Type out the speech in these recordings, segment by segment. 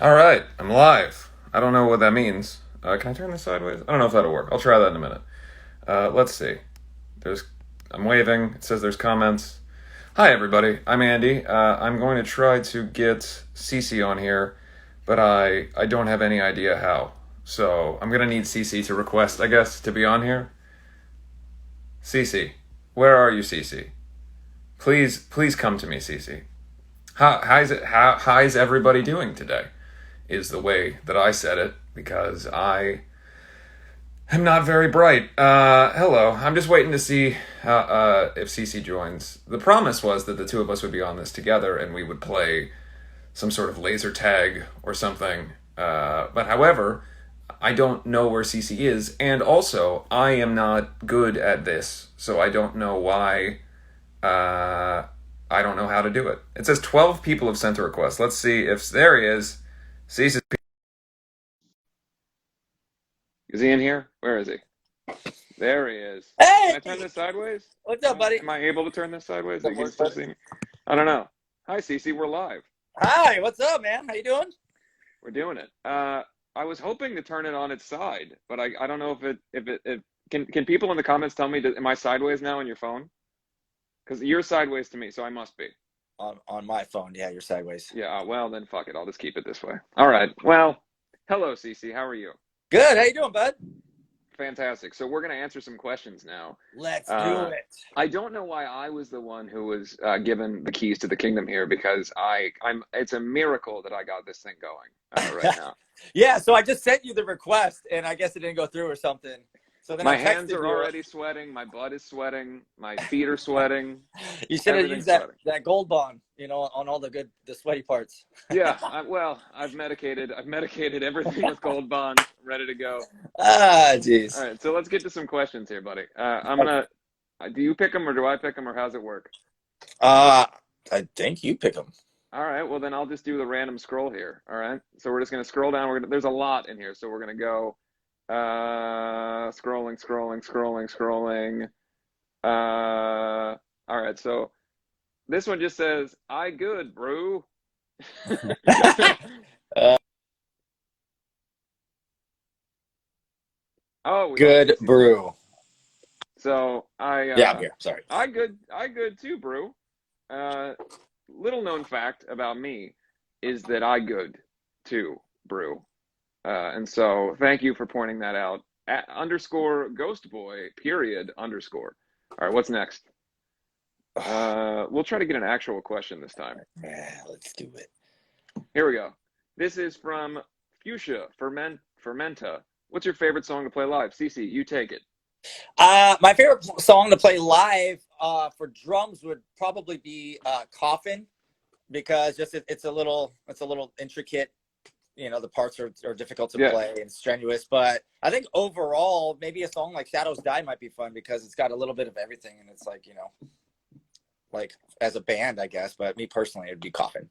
All right, I'm live. I don't know what that means. Can I turn this sideways? I don't know if that'll work. I'll try that in a minute. Let's see. There's. I'm waving. It says there's comments. Hi everybody. I'm Andy. I'm going to try to get Cece on here, but I don't have any idea how. So I'm gonna need Cece to request, I guess, to be on here. Cece, where are you, Cece? Please come to me, Cece. How's everybody doing today? Is the way that I said it because I am not very bright. Hello. I'm just waiting to see if Cece joins. The promise was that the two of us would be on this together and we would play some sort of laser tag or something. But however, I don't know where Cece is, and also I am not good at this, so I don't know why. I don't know how to do it. It says 12 people have sent a request. Let's see if there he is. Cece, is he in here? Where is he? There he is. Can I turn Hey, this sideways? what's up, buddy? Am I able to turn this sideways? That You can works, still buddy. see me? I don't know. Hi, Cece. We're live. Hi, what's up, man? How you doing? We're doing it. I was hoping to turn it on its side, but I don't know if can people in the comments tell me, am I sideways now on your phone? Because you're sideways to me, so I must be. On my phone, yeah, you're sideways. Yeah, well, then fuck it. I'll just keep it this way. All right. Well, hello, Cece. How are you? Good. How you doing, bud? Fantastic. So we're going to answer some questions now. Let's do Uh, it. I don't know why I was the one who was given the keys to the kingdom here because I'm. It's a miracle that I got this thing going right now. Yeah, so I just sent you the request, and I guess it didn't go through or something. So then I My hands texted are you. already sweating. My butt is sweating. My feet are sweating. You should have used Everything's that sweating. that gold bond, on all the sweaty parts. Yeah. Well, I've medicated. I've medicated everything with Gold Bond. I'm ready to go. All Jeez. right. So let's get to some questions here, buddy. I'm gonna. Do you pick them or do I pick them or how's it work? Uh, I think you pick them. All right, well then I'll just do the random scroll here. All right, so we're just gonna scroll down. There's a lot in here, so we're gonna go scrolling, scrolling, scrolling, scrolling. All right, so this one just says, "I good, bro." uh, Oh, we got Good Cece on. brew. So Yeah, I'm here. Sorry. I good too, bro. Uh, Little known fact about me is that I good too, brew. And so thank you for pointing that out. At underscore ghost boy period underscore. All right, what's next? We'll try to get an actual question this time. Yeah, let's do it. Here we go. This is from Fuchsia Fermenta. What's your favorite song to play live? Cece, you take it. My favorite song to play live for drums would probably be "Coffin" because just it's a little intricate. The parts are difficult to Yeah. play and strenuous, but I think overall maybe a song like "Shadows Die" might be fun because it's got a little bit of everything, and it's like as a band, I guess. But me personally, it'd be "Coffin."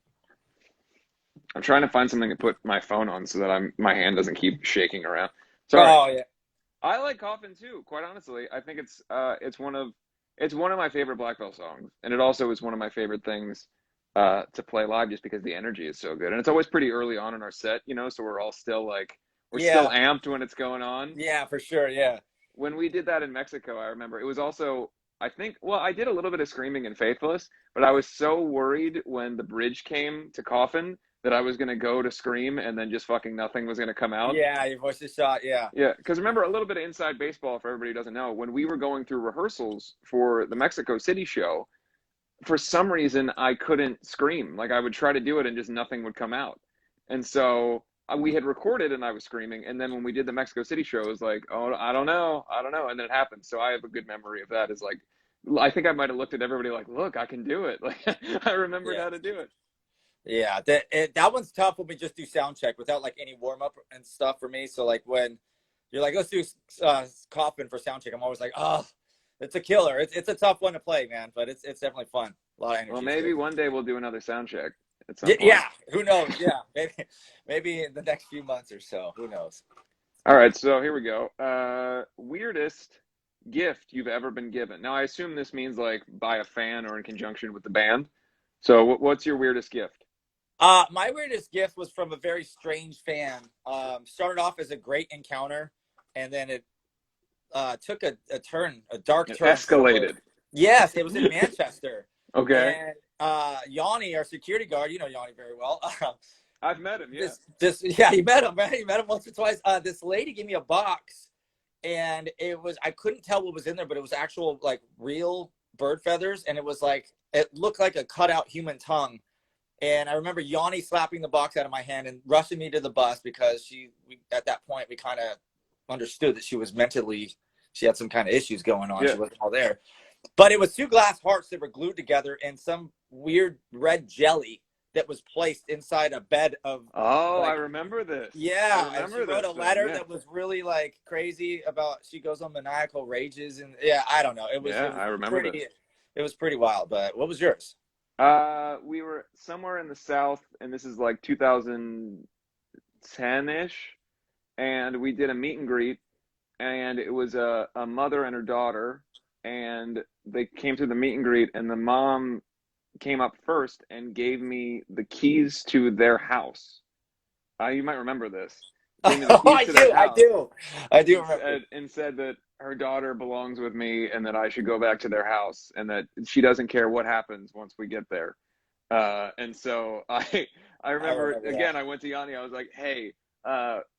I'm trying to find something to put my phone on so that my hand doesn't keep shaking around. Sorry. Oh yeah, I like Coffin too, quite honestly. I think it's one of my favorite Black Belt songs, and it also is one of my favorite things to play live, just because the energy is so good, and it's always pretty early on in our set, so we're all still like we're still yeah, amped when it's going on. yeah, for sure, yeah, When we did that in Mexico, I remember it was also I think well I did a little bit of screaming in Faithless, but I was so worried when the bridge came to Coffin that I was gonna go to scream and then just fucking nothing was gonna come out. yeah. Your voice is shot, yeah, Yeah, because remember a little bit of inside baseball for everybody who doesn't know. When we were going through rehearsals for the Mexico City show, for some reason I couldn't scream. Like I would try to do it and just nothing would come out. And so we had recorded and I was screaming. And then when we did the Mexico City show, it was like, oh, I don't know. And then it happened. So I have a good memory of that. Is like, I think I might have looked at everybody like, look, I can do it. Like I remembered yeah. how to do it. Yeah, that one's tough when we just do sound check without like any warm up and stuff for me. So like when you're like, let's do Coffin for sound check, I'm always like, oh, it's a killer. It's a tough one to play, man, but it's definitely fun. A lot of Well, energy to maybe it. one day we'll do another sound check at some Yeah, point. yeah. Who knows? Yeah, maybe in the next few months or so. Who knows? All right, so here we go. Weirdest gift you've ever been given. Now, I assume this means like by a fan or in conjunction with the band. So, what's your weirdest gift? My weirdest gift was from a very strange fan. Started off as a great encounter, and then it took a turn, a dark It turn for the worse. escalated. Yes, it was in Manchester, Okay. and Yanni, our security guard, you know Yanni very well. I've met him, yeah. This yeah, you met him, right? You met him once or twice. This lady gave me a box, and it was, I couldn't tell what was in there, but it was actual like real bird feathers, and it was like, it looked like a cutout human tongue. And I remember Yanni slapping the box out of my hand and rushing me to the bus because at that point we kind of understood that she was mentally, she had some kind of issues going on. Yeah. She wasn't all there. But it was two glass hearts that were glued together and some weird red jelly that was placed inside a bed of. Oh, like, I remember this. yeah, I and she remember wrote a this letter thing, yeah. that was really like crazy about, she goes on maniacal rages, and yeah, I don't know. It was I remember pretty, this. it was pretty wild. But what was yours? We were somewhere in the South, and this is like 2010-ish, and we did a meet and greet, and it was a mother and her daughter, and they came to the meet and greet, and the mom came up first and gave me the keys to their house. You might remember this. Gave me the Oh, keys to their I house do, I do remember. and said that her daughter belongs with me and that I should go back to their house and that she doesn't care what happens once we get there. And so I I remember remember that. again, I went to Yanni, I was like, hey,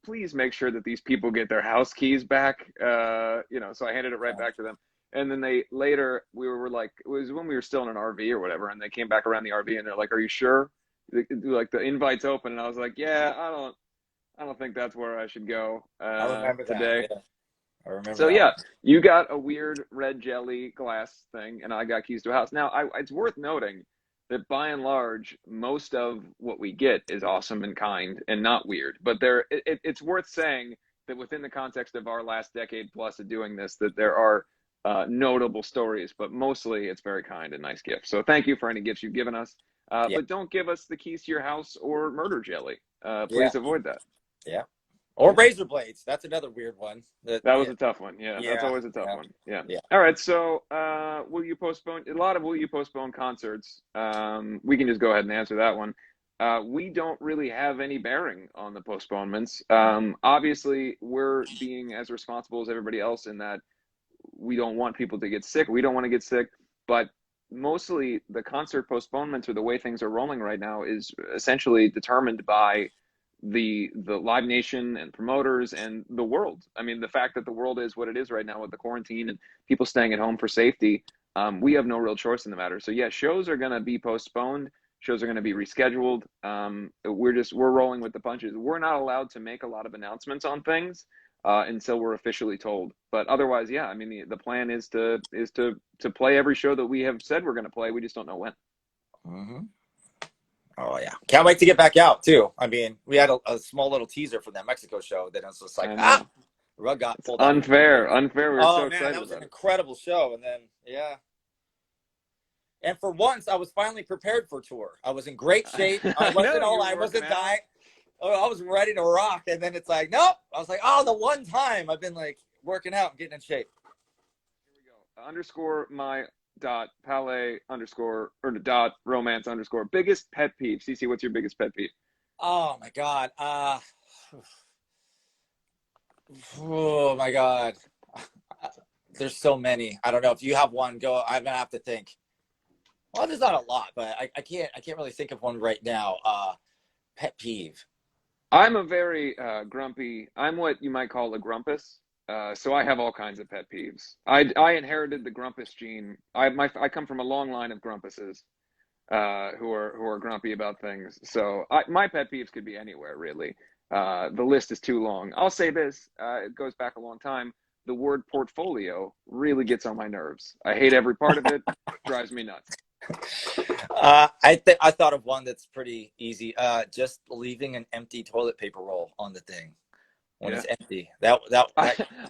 please make sure that these people get their house keys back. So I handed it right back to them. And then they later, we were like, it was when we were still in an RV or whatever, and they came back around the RV and they're like, are you sure? Like the invite's open, and I was like, yeah, I don't think that's where I should go I remember that. today. Yeah, I remember So that yeah, one. you got a weird red jelly glass thing, and I got keys to a house. Now, it's worth noting that by and large, most of what we get is awesome and kind and not weird. But it's worth saying that within the context of our last decade plus of doing this, that there are notable stories, but mostly it's very kind and nice gifts. So thank you for any gifts you've given us. Yeah, But don't give us the keys to your house or murder jelly. yeah, Please avoid that. yeah. Or razor blades. That's another weird one. That was Yeah, a tough one. Yeah, that's yeah, always a tough yeah, one. Yeah. yeah. All right. So, will you postpone concerts? We can just go ahead and answer that one. We don't really have any bearing on the postponements. Obviously, we're being as responsible as everybody else in that we don't want people to get sick. We don't want to get sick, but mostly the concert postponements or the way things are rolling right now is essentially determined by the Live Nation and promoters and the world. I mean, the fact that the world is what it is right now with the quarantine and people staying at home for safety, we have no real choice in the matter. So yeah, shows are going to be postponed. Shows are going to be rescheduled. We're rolling with the punches. We're not allowed to make a lot of announcements on things until we're officially told. But otherwise, yeah, I mean, the plan is to play every show that we have said we're going to play. We just don't know when. Mm-hmm. Oh yeah, can't wait to get back out too. I mean, we had a small little teaser from that Mexico show. Then it's just like, rug got It's pulled out. unfair. Unfair. We were so Oh man, excited that was an about it. incredible show. And then yeah, and for once, I was finally prepared for tour. I was in great shape. I I know you were working wasn't out. dying. Oh, I was ready to rock. And then it's like, nope. I was like, oh, the one time I've been like working out and getting in shape. Here we go. Underscore my dot palais underscore or dot romance underscore biggest pet peeve. CC, what's your biggest pet peeve? Oh my god. Oh my god. There's so many. I don't know if you have one. Go. I'm gonna have to think. Well, there's not a lot, but I can't really think of one right now. Pet peeve. I'm a very grumpy. I'm what you might call a grumpus. So I have all kinds of pet peeves. I inherited the grumpus gene. I come from a long line of grumpuses who are grumpy about things. So my pet peeves could be anywhere really. The list is too long. I'll say this. It goes back a long time. The word portfolio really gets on my nerves. I hate every part of it. Drives me nuts. I thought of one that's pretty easy. Just leaving an empty toilet paper roll on the thing when it's empty. That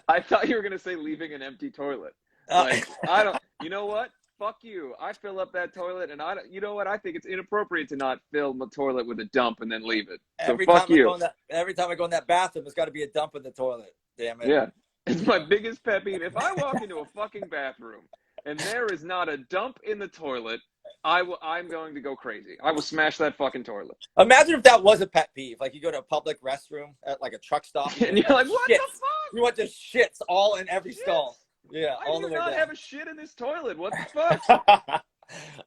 I thought you were gonna say leaving an empty toilet. Like I don't. You know what? Fuck you. I fill up that toilet, and you know what? I think it's inappropriate to not fill the toilet with a dump and then leave it. So fuck you. Every time I go in that bathroom, there's got to be a dump in the toilet. Damn it. Yeah, it's my biggest pet peeve. If I walk into a fucking bathroom and there is not a dump in the toilet, I'm going to go crazy. I will smash that fucking toilet. Imagine if that was a pet peeve. Like you go to a public restroom at like a truck stop, and And you're like, what the fuck? You want the shits all in every Shits? stall. Yeah, Why all do the you way not down. have a shit in this toilet? What the fuck?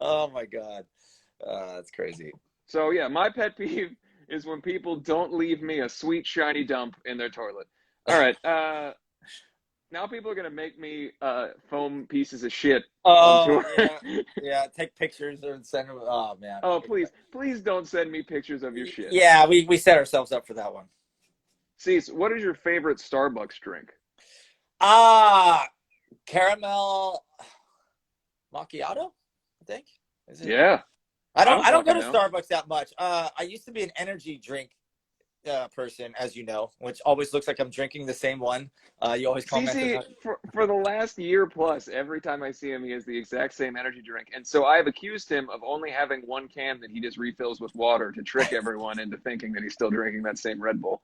Oh my god, that's crazy. So yeah, my pet peeve is when people don't leave me a sweet shiny dump in their toilet. All right, now people are gonna make me foam pieces of shit on Oh tour. yeah, yeah. Take pictures or send them. Oh man. Oh please don't send me pictures of your shit. Yeah, we set ourselves up for that one. See, so what is your favorite Starbucks drink? Ah, caramel macchiato. I think is it. Yeah, I I don't. don't I don't go fucking to know. Starbucks that much. I used to be an energy drink person, as you know, which always looks like I'm drinking the same one. You always commented CC, on. for the last year plus, every time I see him, he has the exact same energy drink. And so I have accused him of only having one can that he just refills with water to trick everyone into thinking that he's still drinking that same Red Bull.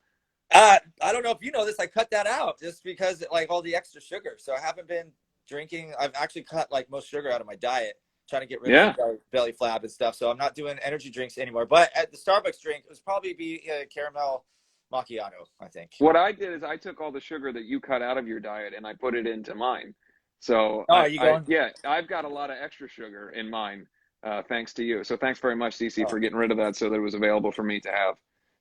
I don't know if you know this. I cut that out just because like all the extra sugar. So I haven't been drinking. I've actually cut like most sugar out of my diet, trying to get rid of Yeah. the belly flab and stuff. So I'm not doing energy drinks anymore. But at the Starbucks drink, it was probably be caramel macchiato, I think. What I did is I took all the sugar that you cut out of your diet and I put it into mine. So Oh, are you going? yeah, I've got a lot of extra sugar in mine, thanks to you. So thanks very much, CC, Oh. for getting rid of that so that it was available for me to have.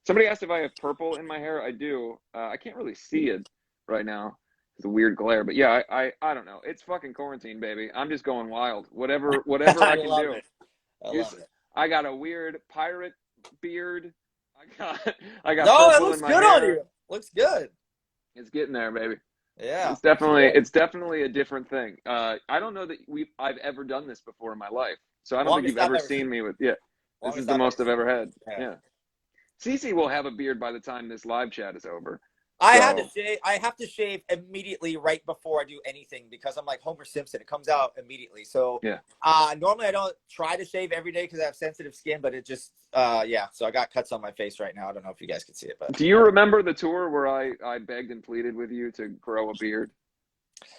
Somebody asked if I have purple in my hair. I do. I can't really see it right now. It's a weird glare, but yeah, I don't know. It's fucking quarantine, baby. I'm just going wild. Whatever I I can love do. it. I love it. I got a weird pirate beard. I got No, it purple in looks my good on hair. you. Looks good. It's getting there, baby. Yeah. It's definitely a different thing. I don't know that I've ever done this before in my life. So I don't think Longest you've I've ever ever seen seen. me with yeah. This is Longest the I've ever most I've seen. ever had. Yeah. Yeah. Cece will have a beard by the time this live chat is over. I had to So shave. I have to shave immediately right before I do anything because I'm like Homer Simpson. It comes out immediately. So yeah. normally I don't try to shave every day because I have sensitive skin, but it just yeah. So I got cuts on my face right now. I don't know if you guys can see it, but Do you remember the tour where I begged and pleaded with you to grow a beard?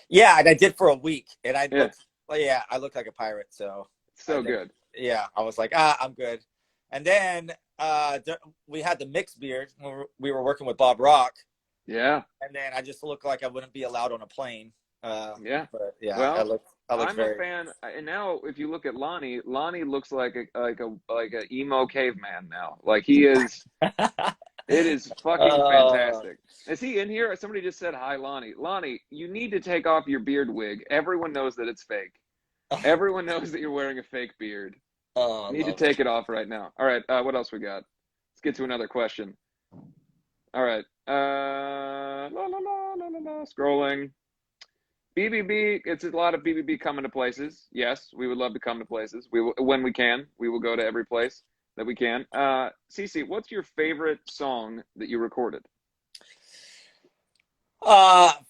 yeah, and I did for a week, and I Yeah. looked. Well, yeah, I looked like a pirate. So So good. yeah, I was like, I'm good. And then we had the mixed beard when we were working with Bob Rock. Yeah. And then I just looked like I wouldn't be allowed on a plane. Yeah. But yeah, Well, I looked I'm very. a fan, and now if you look at Lonnie, Lonnie looks like a emo caveman now. Like he is. It is fucking Uh, fantastic. Is he in here? Somebody just said hi, Lonnie. Lonnie, you need to take off your beard wig. Everyone knows that it's fake. Everyone knows that you're wearing a fake beard. I You need to love take it off right now. All right. What else we got? Let's get to another question. All right. Scrolling. BBB. It's a lot of BBB coming to places. Yes, we would love to come to places. We will, when we can. We will go to every place that we can. Cece, what's your favorite song that you recorded?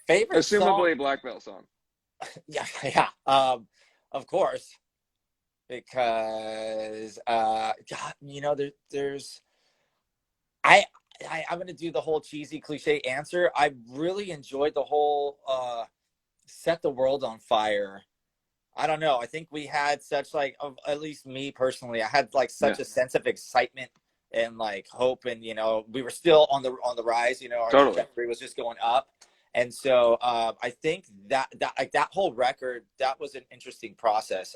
favorite Assumably song? a Black Belt song. Yeah, yeah. Of course, because God, there's I'm gonna do the whole cheesy cliche answer. I really enjoyed the whole set the world on fire. I don't know. I think we had such like, at least me personally, I had like such a sense of excitement and like hope, and we were still on the rise. Our Totally. trajectory was just going up, and so I think that like that whole record, that was an interesting process.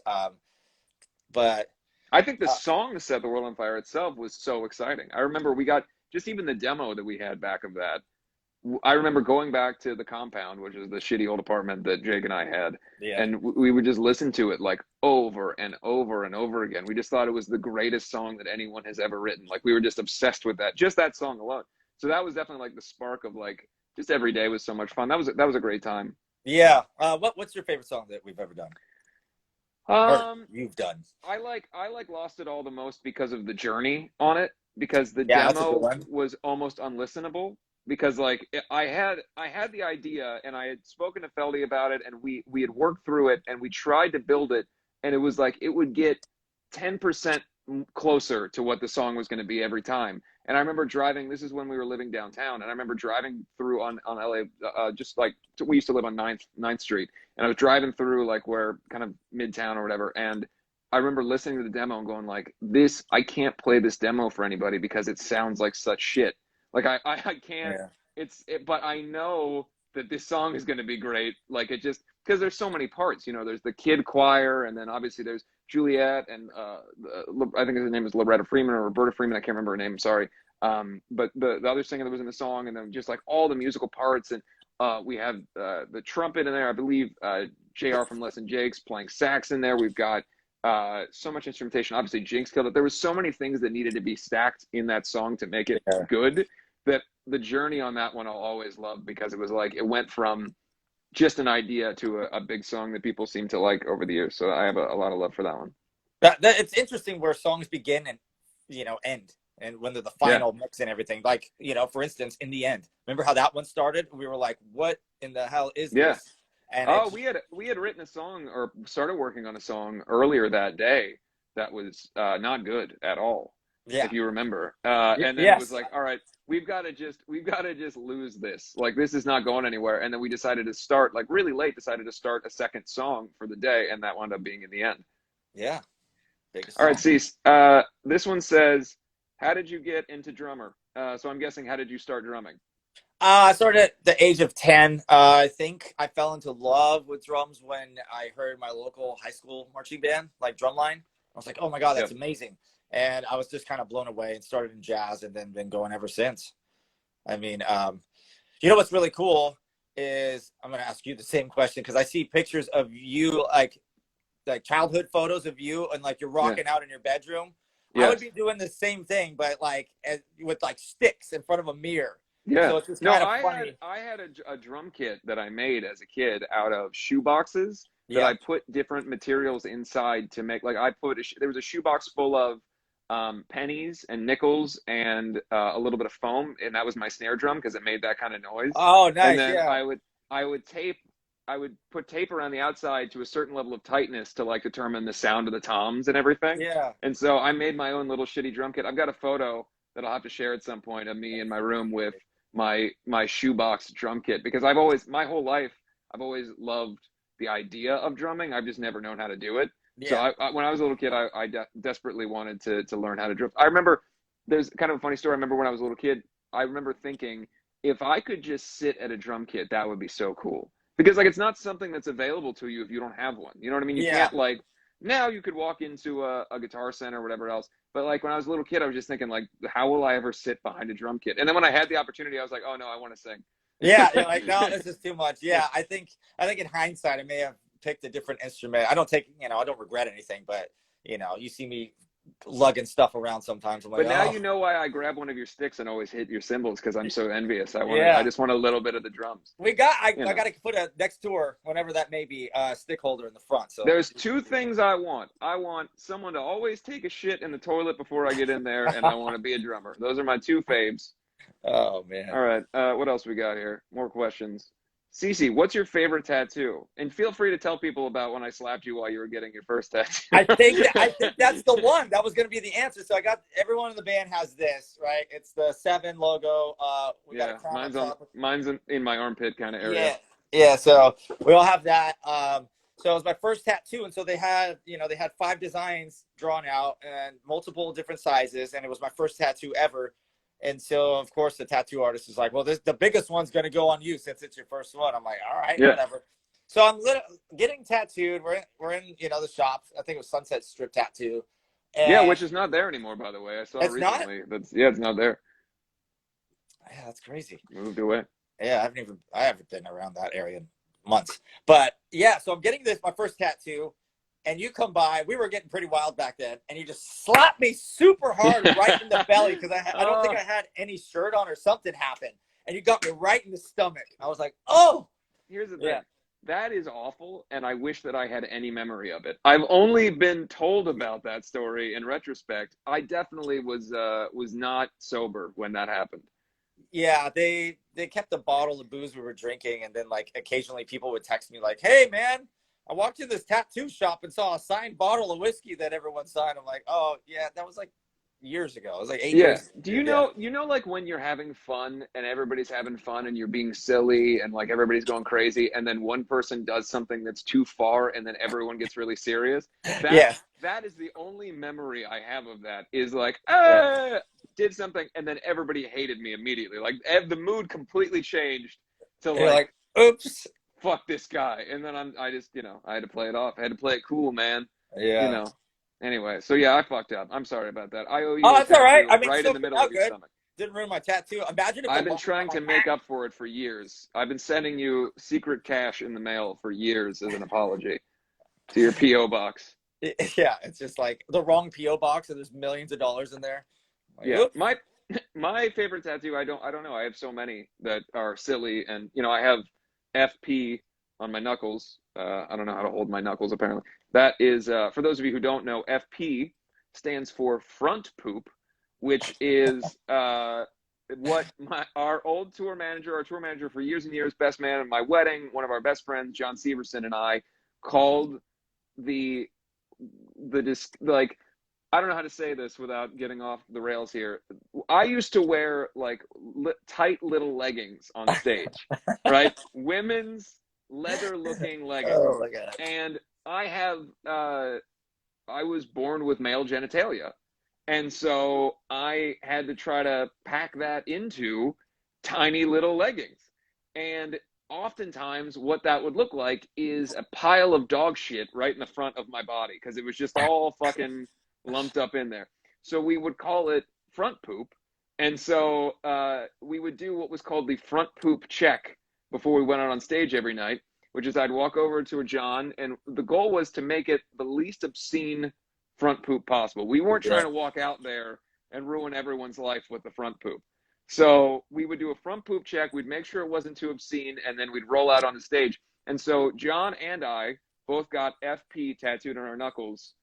But I think the song to set the world on fire itself was so exciting. I remember we got just even the demo that we had back of that. I remember going back to the compound, which is the shitty old apartment that Jake and I had, yeah, and we would just listen to it like over and over and over again. We just thought it was the greatest song that anyone has ever written. Like we were just obsessed with that, just that song alone. So that was definitely like the spark of like just every day was so much fun. That was a great time. yeah. What's your favorite song that we've ever done or you've done? I like Lost It All the most because of the journey on it, because the Yeah, that's a good demo one. was almost unlistenable, because like I had the idea and I had spoken to Feldy about it, and we had worked through it and we tried to build it, and it was like it would get 10% closer to what the song was going to be every time. And I remember driving, this is when we were living downtown, and I remember driving through on LA, just like we used to live on 9th Street, and I was driving through like where kind of midtown or whatever, and I remember listening to the demo and going like, this, I can't play this demo for anybody because it sounds like such shit. Like I can't, Yeah. but I know that this song is going to be great. Like it just, because there's so many parts, you know, there's the kid choir, and then obviously there's Juliet, and I think his name is Loretta Freeman or Roberta Freeman. I can't remember her name. Sorry. But the other singer that was in the song, and then just like all the musical parts, and we have the trumpet in there. I believe JR from Less Than Jake's playing sax in there. We've got so much instrumentation. Obviously, Jinx killed it. There was so many things that needed to be stacked in that song to make it Yeah. good, that the journey on that one I'll always love, because it was like it went from just an idea to a big song that people seem to like over the years. So I have a lot of love for that one. It's interesting where songs begin and end, and when they're the final mix and everything. Like, for instance, In the End. Remember how that one started? We were like, "What in the hell is this?" And we had written a song, or started working on a song earlier that day that was not good at all. Yeah. If you remember, and then it was like, all right, we've got to just lose this. Like, this is not going anywhere. And then we decided to start, like really late, decided to start a second song for the day, and that wound up being In the End. Yeah. All right, Cease. This one says, how did you get into drummer? So I'm guessing, how did you start drumming? I started at the age of 10. I think I fell into love with drums when I heard my local high school marching band, like Drumline. I was like, oh my God, that's amazing. And I was just kind of blown away, and started in jazz, and then been going ever since. I mean, what's really cool is, I'm going to ask you the same question, because I see pictures of you, like childhood photos of you, and like you're rocking out in your bedroom. I would be doing the same thing, but like with like sticks in front of a mirror. Yeah. So it's just kind of funny. I had a drum kit that I made as a kid out of shoe boxes that Yeah. I put different materials inside to make, like, there was a shoebox full of pennies and nickels and a little bit of foam, and that was my snare drum because it made that kind of noise. Oh, nice. And then Yeah. I would put tape around the outside to a certain level of tightness to like determine the sound of the toms and everything. Yeah. And so I made my own little shitty drum kit. I've got a photo that I'll have to share at some point of me in my room with my shoebox drum kit, because my whole life I've always loved the idea of drumming. I've just never known how to do it. Yeah. So when I was a little kid, I desperately wanted to learn how to drum. I remember, there's kind of a funny story. I remember when I was a little kid, I remember thinking, if I could just sit at a drum kit, that would be so cool. Because like, it's not something that's available to you if you don't have one. You know what I mean? You can't, like, now you could walk into a Guitar Center or whatever else. But like, when I was a little kid, I was just thinking, like, how will I ever sit behind a drum kit? And then when I had the opportunity, I was like, oh no, I want to sing. Yeah. You're like, no, this is too much. Yeah. I think in hindsight, I may have picked a different instrument. I don't regret anything, but you see me lugging stuff around sometimes. I'm like, But now you know why I grab one of your sticks and always hit your cymbals, because I'm so envious. I just want a little bit of the drums. I got to put a next tour, whenever that may be, stick holder in the front. So there's two things I want. I want someone to always take a shit in the toilet before I get in there, and I want to be a drummer. Those are my two faves. Oh man. All right. What else we got here? More questions. Cece, what's your favorite tattoo? And feel free to tell people about when I slapped you while you were getting your first tattoo. I think that's the one. That was going to be the answer. So everyone in the band has this, right? It's the 7 logo. We got a crown. Mine's in my armpit kind of area. Yeah. So we all have that. So it was my first tattoo, and so they had 5 designs drawn out and multiple different sizes, and it was my first tattoo ever. And so, of course, the tattoo artist is like, well, the biggest one's going to go on you since it's your first one. I'm like, all right, whatever. So I'm getting tattooed. We're in the shop. I think it was Sunset Strip Tattoo. And which is not there anymore, by the way. I saw it recently. It's not there. Yeah, that's crazy. Moved away. Yeah, I haven't been around that area in months. But yeah, so I'm getting my first tattoo. And you come by, we were getting pretty wild back then, and you just slapped me super hard right in the belly, because I don't think I had any shirt on or something happened. And you got me right in the stomach. I was like, oh. Here's the thing. Yeah. That is awful, and I wish that I had any memory of it. I've only been told about that story in retrospect. I definitely was not sober when that happened. Yeah, they kept a bottle of booze we were drinking, and then like occasionally people would text me like, hey, man, I walked in this tattoo shop and saw a signed bottle of whiskey that everyone signed. I'm like, oh, yeah, that was like years ago. It was like 8 Yeah. years. Do you Yeah. know, like when you're having fun and everybody's having fun and you're being silly and like everybody's going crazy and then one person does something that's too far and then everyone gets really serious? That Yeah. that is the only memory I have of that is like, Yeah. did something and then everybody hated me immediately. Like the mood completely changed to And you're like, like, oops. fuck this guy. And then I just, I had to play it off. I had to play it cool, man. You Yeah. know. Anyway, so yeah, I fucked up. I'm sorry about that. I owe you Oh, a that's all right. tattoo I mean, right in still the came middle of out your good. stomach. Didn't ruin my tattoo. Imagine if the I've been logo trying on to my make hat. up for it for years. I've been sending you secret cash in the mail for years as an apology to your P.O. box. Yeah, it's just like the wrong PO box, and there's millions of dollars in there. Like, Yeah, oops. my favorite tattoo. I don't know. I have so many that are silly, and I have FP on my knuckles. I don't know how to hold my knuckles. Apparently, that is for those of you who don't know. FP stands for front poop, which is what our tour manager for years and years, best man at my wedding, one of our best friends, John Severson, and I called the like, I don't know how to say this without getting off the rails here. I used to wear like tight little leggings on stage, right? Women's leather looking leggings. Oh my god. And I was born with male genitalia. And so I had to try to pack that into tiny little leggings. And oftentimes what that would look like is a pile of dog shit right in the front of my body because it was just all fucking lumped up in there. So we would call it front poop. And so we would do what was called the front poop check before we went out on stage every night, which is I'd walk over to a John, and the goal was to make it the least obscene front poop possible. We weren't trying to walk out there and ruin everyone's life with the front poop. So we would do a front poop check. We'd make sure it wasn't too obscene, and then we'd roll out on the stage. And so John and I both got FP tattooed on our knuckles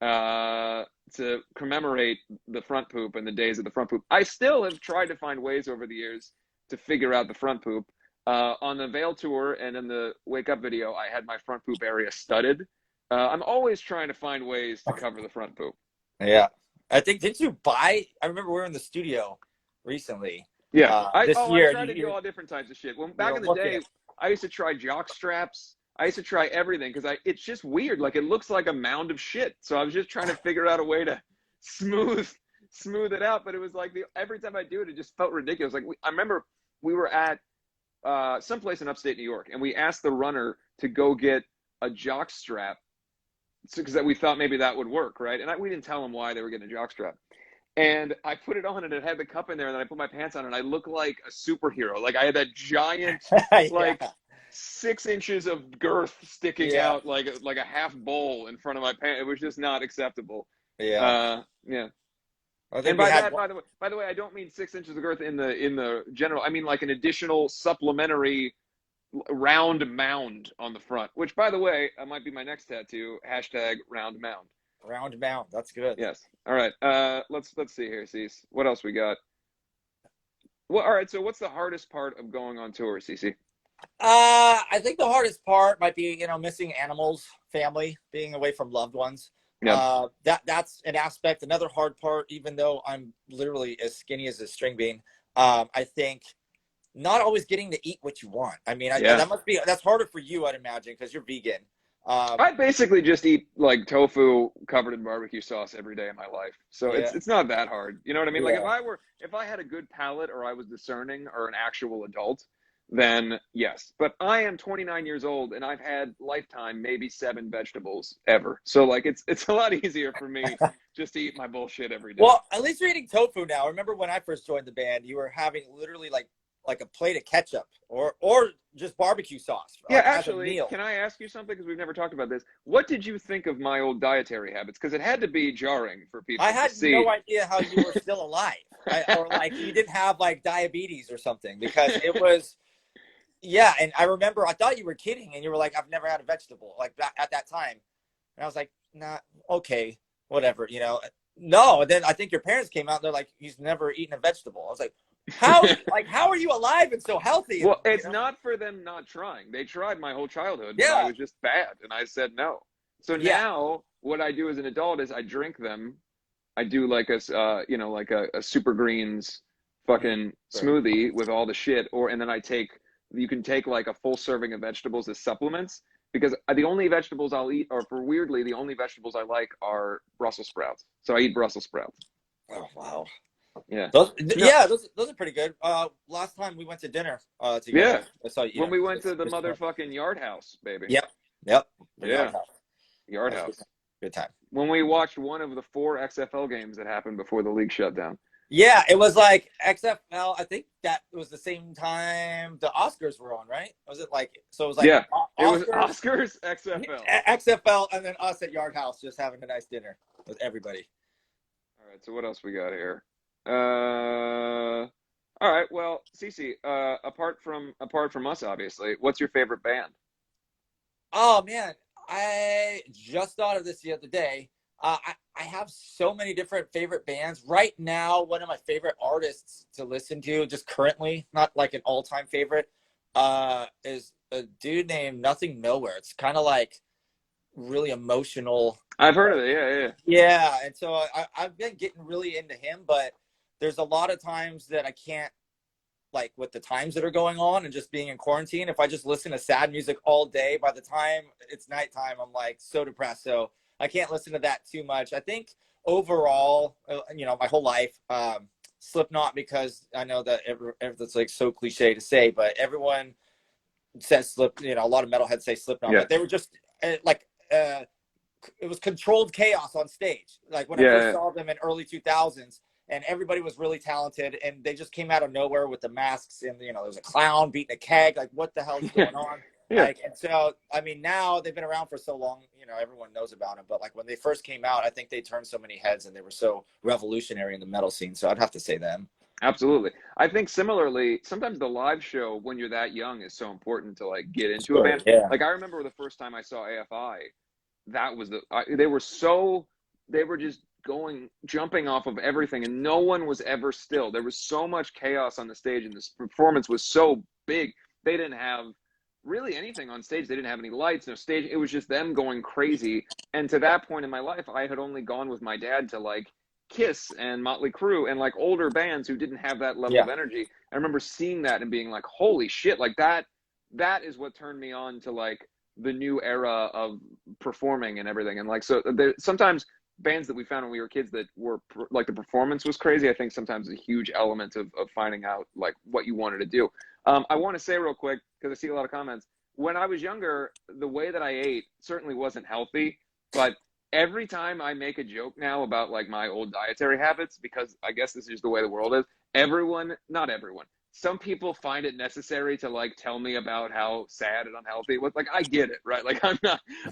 to commemorate the front poop and the days of the front poop. I still have tried to find ways over the years to figure out the front poop. On the Veil tour and in the Wake Up video, I had my front poop area studded. I'm always trying to find ways to cover the front poop. Yeah. I think, didn't you buy? I remember we were in the studio recently. Yeah. This I year. tried to do all different types of shit. Well, back in the day, I used to try jock straps. I used to try everything because it's just weird. Like it looks like a mound of shit. So I was just trying to figure out a way to smooth it out. But it was like every time I do it, it just felt ridiculous. Like I remember we were at someplace in upstate New York, and we asked the runner to go get a jock strap because we thought maybe that would work, right? And we didn't tell them why they were getting a jock strap. And I put it on, and it had the cup in there, and then I put my pants on, and I looked like a superhero. Like I had that giant, like 6 inches of girth sticking out, like a half bowl in front of my pants. It was just not acceptable. Yeah. And by the way, I don't mean 6 inches of girth in the general. I mean like an additional supplementary round mound on the front. Which, by the way, might be my next tattoo. #round mound. Round mound. That's good. Yes. All right. Let's see here, Cease. What else we got? Well, all right. So, what's the hardest part of going on tour, Cece? I think the hardest part might be, missing animals, family, being away from loved ones. Yeah. That's an aspect. Another hard part, even though I'm literally as skinny as a string bean, I think not always getting to eat what you want. I mean, that's harder for you, I'd imagine, because you're vegan. I basically just eat like tofu covered in barbecue sauce every day of my life. So it's not that hard. You know what I mean? Yeah. Like if I had a good palate or I was discerning or an actual adult, then yes. But I am 29 years old and I've had lifetime maybe 7 vegetables ever. So like it's a lot easier for me just to eat my bullshit every day. Well, at least you're eating tofu now. I remember when I first joined the band, you were having literally like a plate of ketchup or just barbecue sauce. Yeah, actually, can I ask you something? Because we've never talked about this. What did you think of my old dietary habits? Because it had to be jarring for people I had to see. no idea how you were still alive. Or like you didn't have like diabetes or something, because it was, yeah. And I remember I thought you were kidding and you were like, I've never had a vegetable like at that time. And I was like, nah, okay, whatever, No, and then I think your parents came out and they're like, he's never eaten a vegetable. I was like, how are you alive and so healthy? Well, it's not for them not trying. They tried my whole childhood, but I was just bad, and I said no. So now what I do as an adult is I drink them I do like like a Super Greens fucking Sure. smoothie with all the shit, and then you can take like a full serving of vegetables as supplements because the only vegetables I'll eat, or for weirdly, the only vegetables I like are Brussels sprouts. So I eat Brussels sprouts. Oh wow. Yeah. No, Yeah, those are pretty good. Last time we went to dinner together, yeah. I saw When we went to the this one. motherfucking Yard House, baby. Yep, yep. The Yard Yeah, House. Yard That was a House. good time. When we watched one of the 4 XFL games that happened before the league shut down. Yeah, it was like XFL. I think that was the same time the Oscars were on, right? Was it like so? It was like Yeah, it was Oscars, Oscars XFL. XFL, and then us at Yard House just having a nice dinner with everybody. All right, so what else we got here? All right, well, Cece, apart from us, obviously, what's your favorite band? Oh man, I just thought of this the other day. I have so many different favorite bands right now. One of my favorite artists to listen to, just currently, not like an all-time favorite, is a dude named Nothing Nowhere. It's kind of like really emotional. I've heard of it. Yeah, yeah. Yeah, and so I've been getting really into him, but there's a lot of times that I can't, like with the times that are going on and just being in quarantine. If I just listen to sad music all day, by the time it's nighttime, I'm like so depressed. So I can't listen to that too much. I think overall, my whole life, Slipknot, because I know that that's like so cliche to say, but everyone says a lot of metalheads say Slipknot, Yeah. but they were just it was controlled chaos on stage. Like when I Yeah, first yeah. saw them in early 2000s, and everybody was really talented, and they just came out of nowhere with the masks, and there was a clown beating a keg. Like, what the hell is going on? Yeah. Like, and so I mean, now they've been around for so long, everyone knows about them. But like when they first came out, I think they turned so many heads, and they were so revolutionary in the metal scene. So I'd have to say them. Absolutely. I think similarly, sometimes the live show when you're that young is so important to like get into a Sure, band. yeah. Like I remember the first time I saw AFI, that was they were just jumping off of everything, and no one was ever still. There was so much chaos on the stage, and this performance was so big. They didn't have really anything on stage. They didn't have any lights, no stage. It was just them going crazy. And to that point in my life, I had only gone with my dad to like Kiss and Motley Crue and like older bands who didn't have that level Yeah. of energy. I remember seeing that and being like, holy shit, like that is what turned me on to like the new era of performing and everything. And like, so there sometimes bands that we found when we were kids that were like the performance was crazy. I think sometimes a huge element of finding out like what you wanted to do. I want to say real quick, because I see a lot of comments. When I was younger, the way that I ate certainly wasn't healthy, but every time I make a joke now about like my old dietary habits, because I guess this is the way the world is, not everyone, some people find it necessary to like tell me about how sad and unhealthy it was. Like, I get it, right? Like,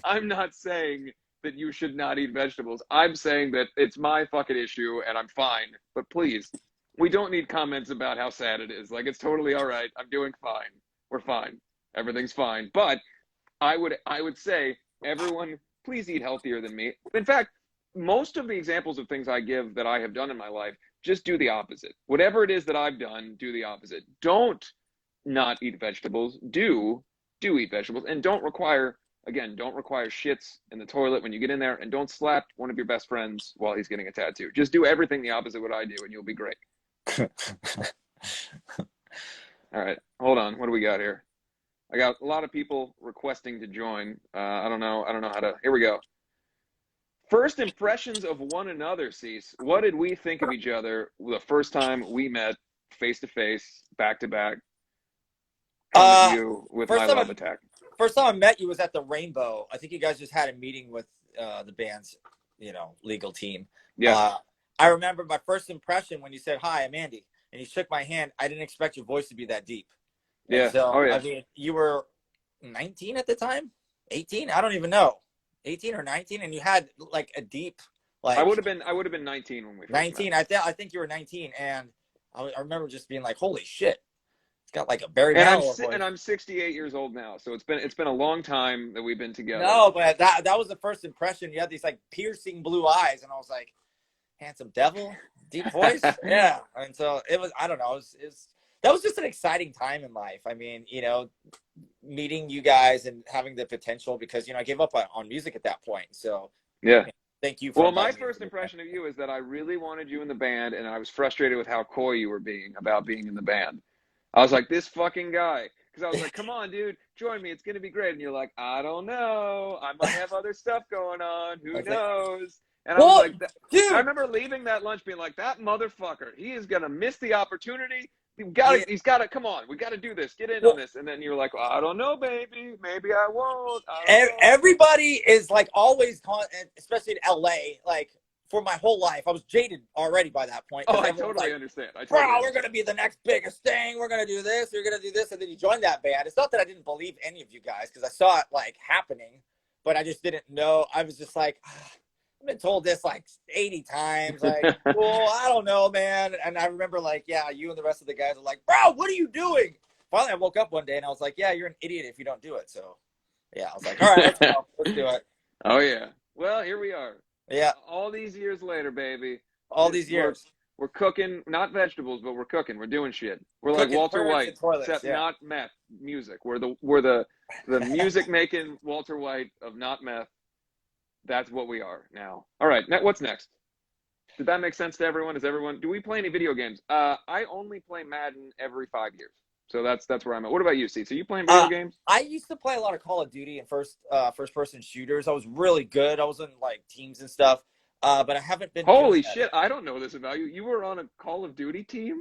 I'm not saying that you should not eat vegetables. I'm saying that it's my fucking issue and I'm fine. But please, we don't need comments about how sad it is. Like, it's totally all right. I'm doing fine. We're fine. Everything's fine. But I would say, everyone, please eat healthier than me. In fact, most of the examples of things I give that I have done in my life, just do the opposite. Whatever it is that I've done, do the opposite. Don't not eat vegetables. Do eat vegetables, and don't require shits in the toilet when you get in there, and don't slap one of your best friends while he's getting a tattoo. Just do everything the opposite of what I do, and you'll be great. All right, hold on. What do we got here? I got a lot of people requesting to join. I don't know how to. Here we go. First impressions of one another, Cease. What did we think of each other the first time we met face to face, back to back? Coming at you with my love attack. First time I met you was at the Rainbow. I think you guys just had a meeting with the band's, legal team. Yeah. I remember my first impression when you said, "Hi, I'm Andy," and you shook my hand. I didn't expect your voice to be that deep. Yeah. And so, oh yeah. I mean, you were 19 at the time, 18. I don't even know, 18 or 19, and you had like a deep, like. I would have been 19 when we first 19. met. I think you were 19, and I remember just being like, "Holy shit!" It's got like a Barry And Manilow voice. I'm 68 years old now, so it's been a long time that we've been together. No, but that was the first impression. You had these like piercing blue eyes, and I was like, "Handsome devil, deep voice." Yeah, and so it was. I don't know. That was just an exciting time in life. I mean, meeting you guys and having the potential, because I gave up on music at that point. So yeah, Thank you for Well, my inviting me to first the band. impression of you is that I really wanted you in the band, and I was frustrated with how coy you were being about being in the band. I was like, this fucking guy. Because I was like, come on, dude, join me. It's going to be great. And you're like, I don't know. I might have other stuff going on. I Who was like, knows? And I was well, like, I dude, remember leaving that lunch being like, that motherfucker, he is going to miss the opportunity. yeah, He's got to, come on, we got to do this. Get in on well, this. And then you're like, well, I don't know, baby. Maybe I won't. I don't know. everybody is like always, especially in LA, like for my whole life, I was jaded already by that point. Oh, Because I everyone's totally like, understand. I bro, totally we're understand. going to be the next biggest thing. We're going to do this. You're going to do this. And then you join that band. It's not that I didn't believe any of you guys because I saw it like happening, but I just didn't know. I was just like, I've been told this like 80 times. Like, well, I don't know, man. And I remember like, yeah, you and the rest of the guys are like, bro, what are you doing? Finally, I woke up one day and I was like, yeah, you're an idiot if you don't do it. So, yeah, I was like, all right, let's go. Let's do it. Oh yeah. Well, here we are. Yeah, All these years later, baby. all these years. We're cooking, not vegetables, but we're cooking. We're doing shit. We're like Cooking Walter turds White, and toilets. except Yeah. not meth music. We're the music making Walter White of not meth. That's what we are now. All right. What's next? Did that make sense to everyone? Do we play any video games? I only play Madden every 5 years. So that's where I'm at. What about you, C? So you playing video games? I used to play a lot of Call of Duty and first person shooters. I was really good. I was in like teams and stuff. But I haven't been Holy doing that. shit, I don't know this about you. You were on a Call of Duty team?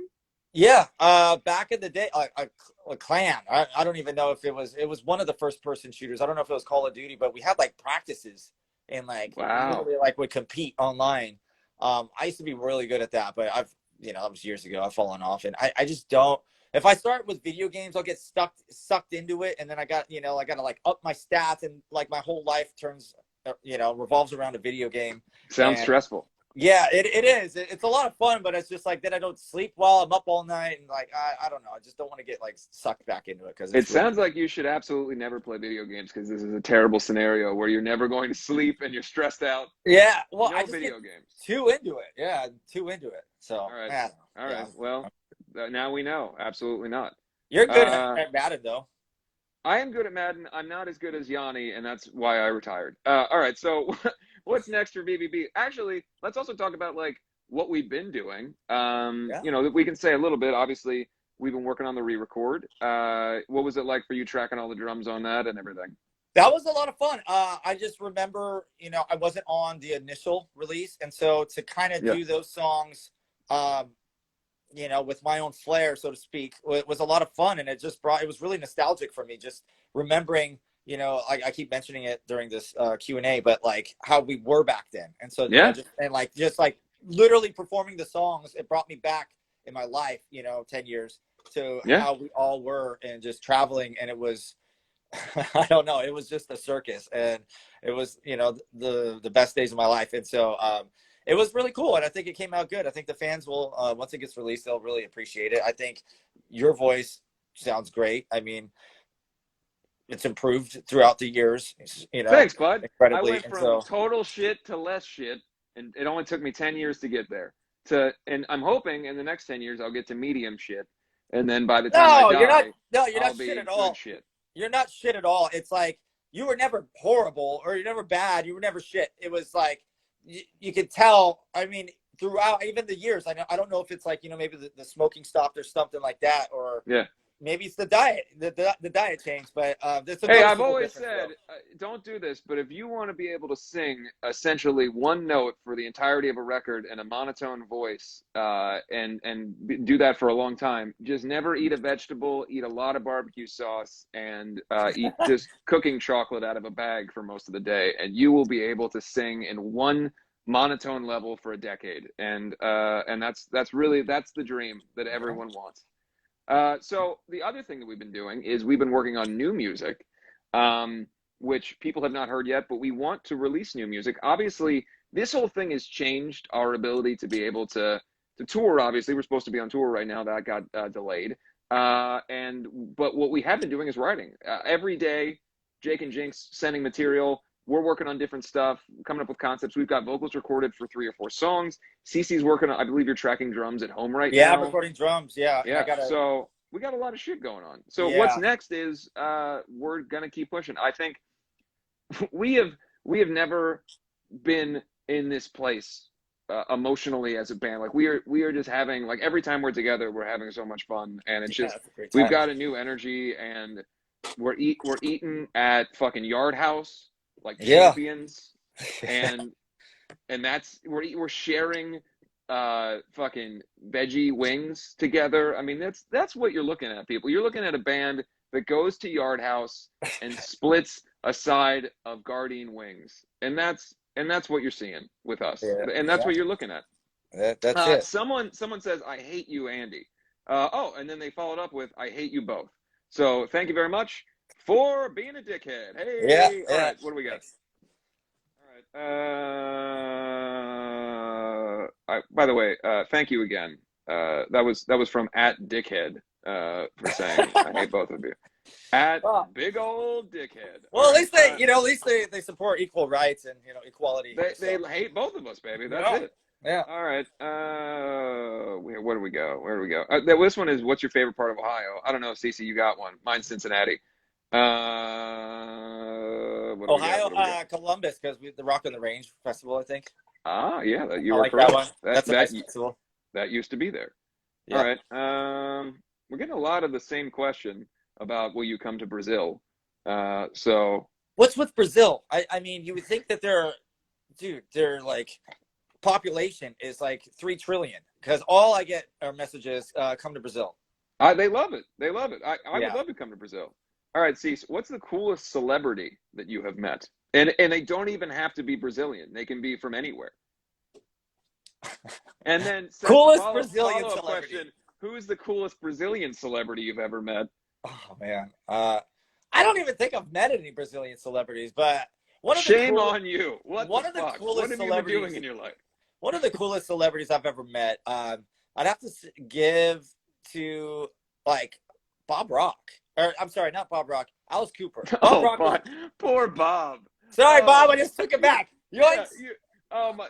Yeah, back in the day, a clan. I don't even know if it was one of the first person shooters. I don't know if it was Call of Duty, but we had like practices and like Wow. literally like would compete online. I used to be really good at that, but that was years ago. I've fallen off, and I just don't. If I start with video games, I'll get sucked into it, and then I got to like up my stats, and like my whole life revolves around a video game. Sounds And stressful. yeah, it is. It's a lot of fun, but it's just like then I don't sleep well. I'm up all night, and like I don't know. I just don't want to get like sucked back into it because It sounds like you should absolutely never play video games because this is a terrible scenario where you're never going to sleep and you're stressed out. Yeah, well, No I just video get games. too into it. Yeah, too into it. So All right. yeah, All right. yeah. Well, now we know. Absolutely not. You're good at Madden though. I am good at Madden. I'm not as good as Yanni, and that's why I retired. All right. So what's next for BBB? Actually, let's also talk about like what we've been doing. Yeah. We can say a little bit. Obviously, we've been working on the re-record. What was it like for you tracking all the drums on that and everything? That was a lot of fun. I just remember, I wasn't on the initial release, and so to kind of do those songs, with my own flair, so to speak, it was a lot of fun, and it was really nostalgic for me, just remembering, I keep mentioning it during this Q&A, but like how we were back then. And so, just like literally performing the songs, it brought me back in my life, 10 years to how we all were and just traveling. And it was, I don't know, it was just a circus, and it was, the best days of my life. And so, it was really cool, and I think it came out good. I think the fans will, once it gets released, they'll really appreciate it. I think your voice sounds great. I mean, it's improved throughout the years. Thanks, bud. Incredibly. I went from total shit to less shit, and it only took me 10 years to get there. And I'm hoping in the next 10 years I'll get to medium shit, and then by the time I die, you're not shit at all. Shit. You're not shit at all. It's like you were never horrible, or you're never bad. You were never shit. It was like you could tell. I mean, throughout even the years. I don't know if it's like maybe the smoking stopped or something like that, or maybe it's the diet, the diet change. But hey, I've always said don't do this, but if you want to be able to sing essentially one note for the entirety of a record in a monotone voice, and do that for a long time, just never eat a vegetable, eat a lot of barbecue sauce, and eat just cooking chocolate out of a bag for most of the day, and you will be able to sing in one monotone level for a decade. And that's the dream that everyone wants. So the other thing that we've been doing is we've been working on new music, which people have not heard yet, but we want to release new music. Obviously, this whole thing has changed our ability to be able to tour. Obviously, we're supposed to be on tour right now. That got delayed. But what we have been doing is writing. Every day, Jake and Jinx sending material. We're working on different stuff, coming up with concepts. We've got vocals recorded for 3 or 4 songs. Cece's working on, I believe you're tracking drums at home right now. Yeah, I'm recording drums. Yeah. So we got a lot of shit going on. So what's next is we're going to keep pushing. I think we have never been in this place emotionally as a band. Like we are just having, like, every time we're together, we're having so much fun, and it's just it's a great we've time. got a new energy, and we're eating at fucking Yard House like Yeah. champions, and that's we're sharing fucking veggie wings together. I mean, that's what you're looking at, people. You're looking at a band that goes to Yard House and splits a side of Guardian wings, and that's what you're seeing with us, Yeah, and that's what you're looking at. that's it. Someone says, "I hate you, Andy." Oh, and then they followed up with, "I hate you both." So thank you very much for being a dickhead. Hey, all right, what do we got? Thanks. All right. By the way, thank you again. That was from @dickhead for saying I hate both of you. Big old dickhead. Well, All at least right, at least they support equal rights and equality. they hate both of us, baby. That's it. Yeah. All right. Where do we go? Where do we go? This one is, what's your favorite part of Ohio? I don't know, Cece, you got one. Mine's Cincinnati. What do we got? Ohio, What do we got? Columbus, because the Rock on the Range festival, I think. Yeah, you I are like correct. that one. That's a nice festival. That used to be there. Yeah. All right. We're getting a lot of the same question about, will you come to Brazil? So what's with Brazil? I mean, you would think that their like population is like 3 trillion, because all I get are messages, come to Brazil. they love it. They love it. I would love to come to Brazil. All right, Cease, what's the coolest celebrity that you have met? And they don't even have to be Brazilian. They can be from anywhere. And then coolest Brazilian celebrity. Question, who is the coolest Brazilian celebrity you've ever met? Oh man. I don't even think I've met any Brazilian celebrities, but shame on you. What the fuck? Coolest what have you been doing in your life? One of the coolest celebrities I've ever met. I'd have to give to like Bob Rock. Or I'm sorry, not Bob Rock. Alice Cooper. Poor Bob. Sorry, Bob. I just took it back. Yeah,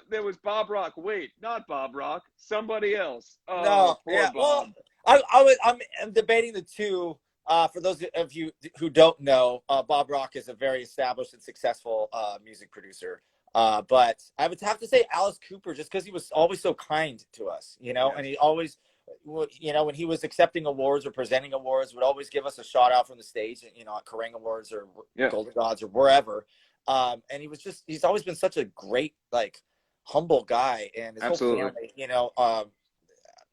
there was Bob Rock. Wait, not Bob Rock. Somebody else. Oh, no, poor Bob. Well, I'm debating the two. For those of you who don't know, Bob Rock is a very established and successful music producer. But I would have to say Alice Cooper, just because he was always so kind to us, Yes. and he always, when he was accepting awards or presenting awards, would always give us a shout out from the stage, at Kerrang Awards or Golden Gods or wherever. And he's always been such a great, like, humble guy, and his Absolutely. whole family,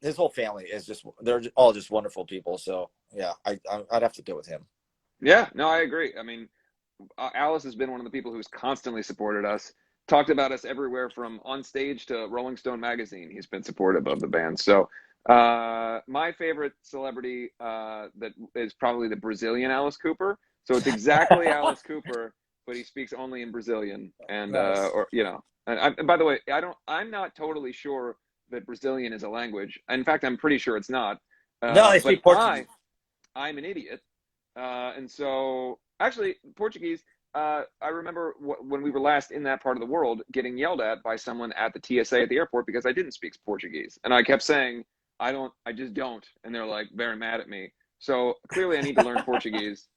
his whole family is they're all just wonderful people. So yeah, I'd have to go with him. Yeah, no, I agree. I mean, Alice has been one of the people who's constantly supported us, talked about us everywhere from on stage to Rolling Stone magazine. He's been supportive of the band. So my favorite celebrity that is probably the Brazilian Alice Cooper. So it's exactly Alice Cooper, but he speaks only in Brazilian. And Nice. and by the way, I'm not totally sure that Brazilian is a language. In fact, I'm pretty sure it's not. No, they speak Portuguese. I'm an idiot. And so, actually, Portuguese, I remember when we were last in that part of the world getting yelled at by someone at the TSA at the airport because I didn't speak Portuguese. And I kept saying, I just don't. And they're like very mad at me. So clearly I need to learn Portuguese.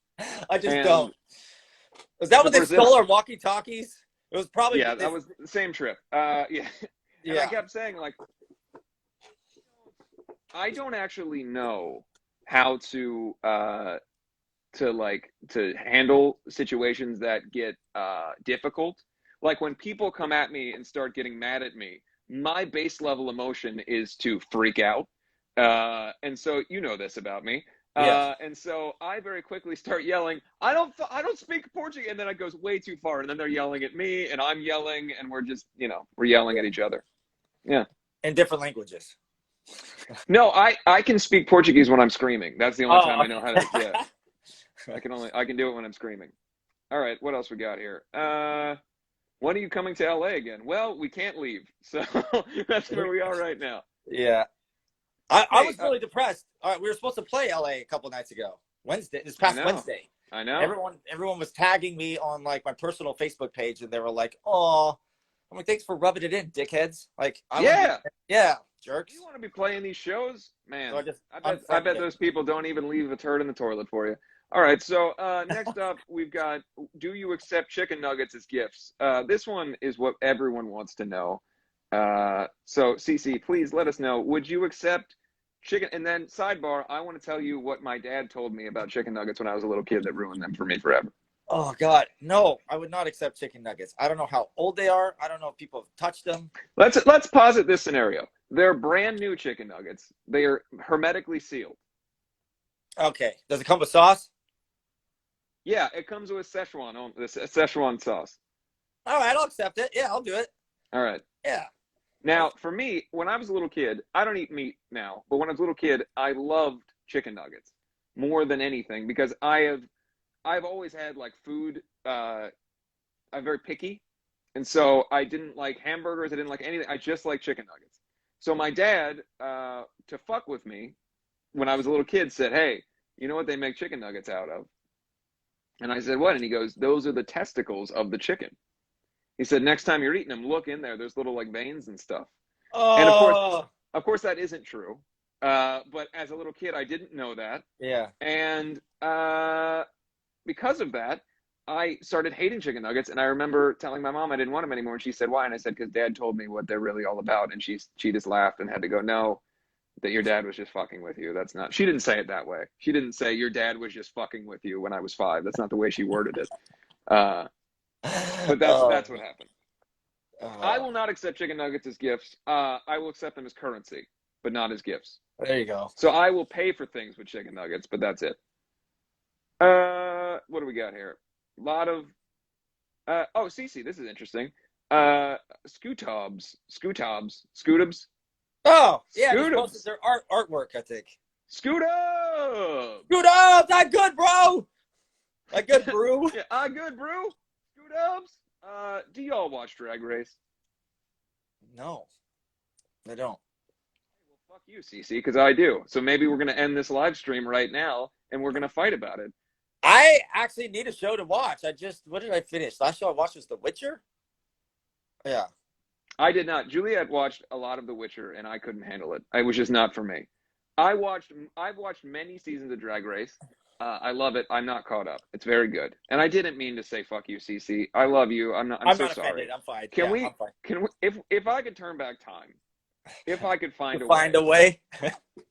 I just don't. Was that when they stole our walkie-talkies? It was probably... Yeah, that was the same trip. Yeah. And I kept saying, like, I don't actually know how to handle situations that get difficult. Like when people come at me and start getting mad at me, my base level emotion is to freak out. And so you know this about me. Yes. And so I very quickly start yelling, I don't speak Portuguese. And then it goes way too far. And then they're yelling at me and I'm yelling and we're just, we're yelling at each other. Yeah. In different languages. No, I can speak Portuguese when I'm screaming. That's the only time I know how to. Yeah, I can do it when I'm screaming. All right, what else we got here? When are you coming to LA again? Well, we can't leave, so that's where we are right now. Yeah, I was really depressed. All right, we were supposed to play LA a couple nights ago, this past Wednesday. I know. Everyone was tagging me on like my personal Facebook page, and they were like, "Oh, I'm like, thanks for rubbing it in, dickheads." Like, yeah. Jerks. You want to be playing these shows, man? So I bet those people don't even leave a turd in the toilet for you. All right, so next up, we've got, do you accept chicken nuggets as gifts? This one is what everyone wants to know. So, Cece, please let us know. Would you accept chicken? And then, sidebar, I want to tell you what my dad told me about chicken nuggets when I was a little kid that ruined them for me forever. Oh God, no! I would not accept chicken nuggets. I don't know how old they are. I don't know if people have touched them. Let's posit this scenario. They're brand new chicken nuggets. They are hermetically sealed. Okay, does it come with sauce? Yeah, it comes with Szechuan sauce. All right, I'll accept it. Yeah, I'll do it. All right. Yeah. Now, for me, when I was a little kid, I don't eat meat now, but when I was a little kid, I loved chicken nuggets more than anything because I've always had like food. I'm very picky, and so I didn't like hamburgers. I didn't like anything. I just like chicken nuggets. So my dad, to fuck with me, when I was a little kid, said, "Hey, you know what they make chicken nuggets out of?" And I said, "What?" And he goes, "Those are the testicles of the chicken." He said, "Next time you're eating them, look in there. There's little like veins and stuff." And Oh. of course, that isn't true. But as a little kid, I didn't know that, Yeah. and because of that, I started hating chicken nuggets. And I remember telling my mom I didn't want them anymore, and she said, "Why?" And I said, "Because Dad told me what they're really all about." And she just laughed and had to go, "No, that your dad was just fucking with you. That's not." She didn't say it that way. She didn't say your dad was just fucking with you when I was 5. That's not the way she worded it. But that's what happened. I will not accept chicken nuggets as gifts. I will accept them as currency, but not as gifts. There you go. So I will pay for things with chicken nuggets, but that's it. What do we got here? A lot of oh, Cece, this is interesting. Scootobs. Oh, yeah, just posted Scootums. their artwork, I think. Scootubs. Dude, oh, that good, bro. That good, brew. Yeah, good, bro. Scootubs. Do y'all watch Drag Race? No, they don't. Well, fuck you, Cece, because I do. So maybe we're gonna end this live stream right now, and we're gonna fight about it. I actually need a show to watch. What did I finish? Last show I watched was The Witcher. Yeah. I did not. Juliet watched a lot of The Witcher, and I couldn't handle it. It was just not for me. I've watched many seasons of Drag Race. I love it. I'm not caught up. It's very good. And I didn't mean to say fuck you, Cece. I love you. I'm so not sorry. offended. I'm fine. I'm fine. Can we if I could turn back time, if I could find a way,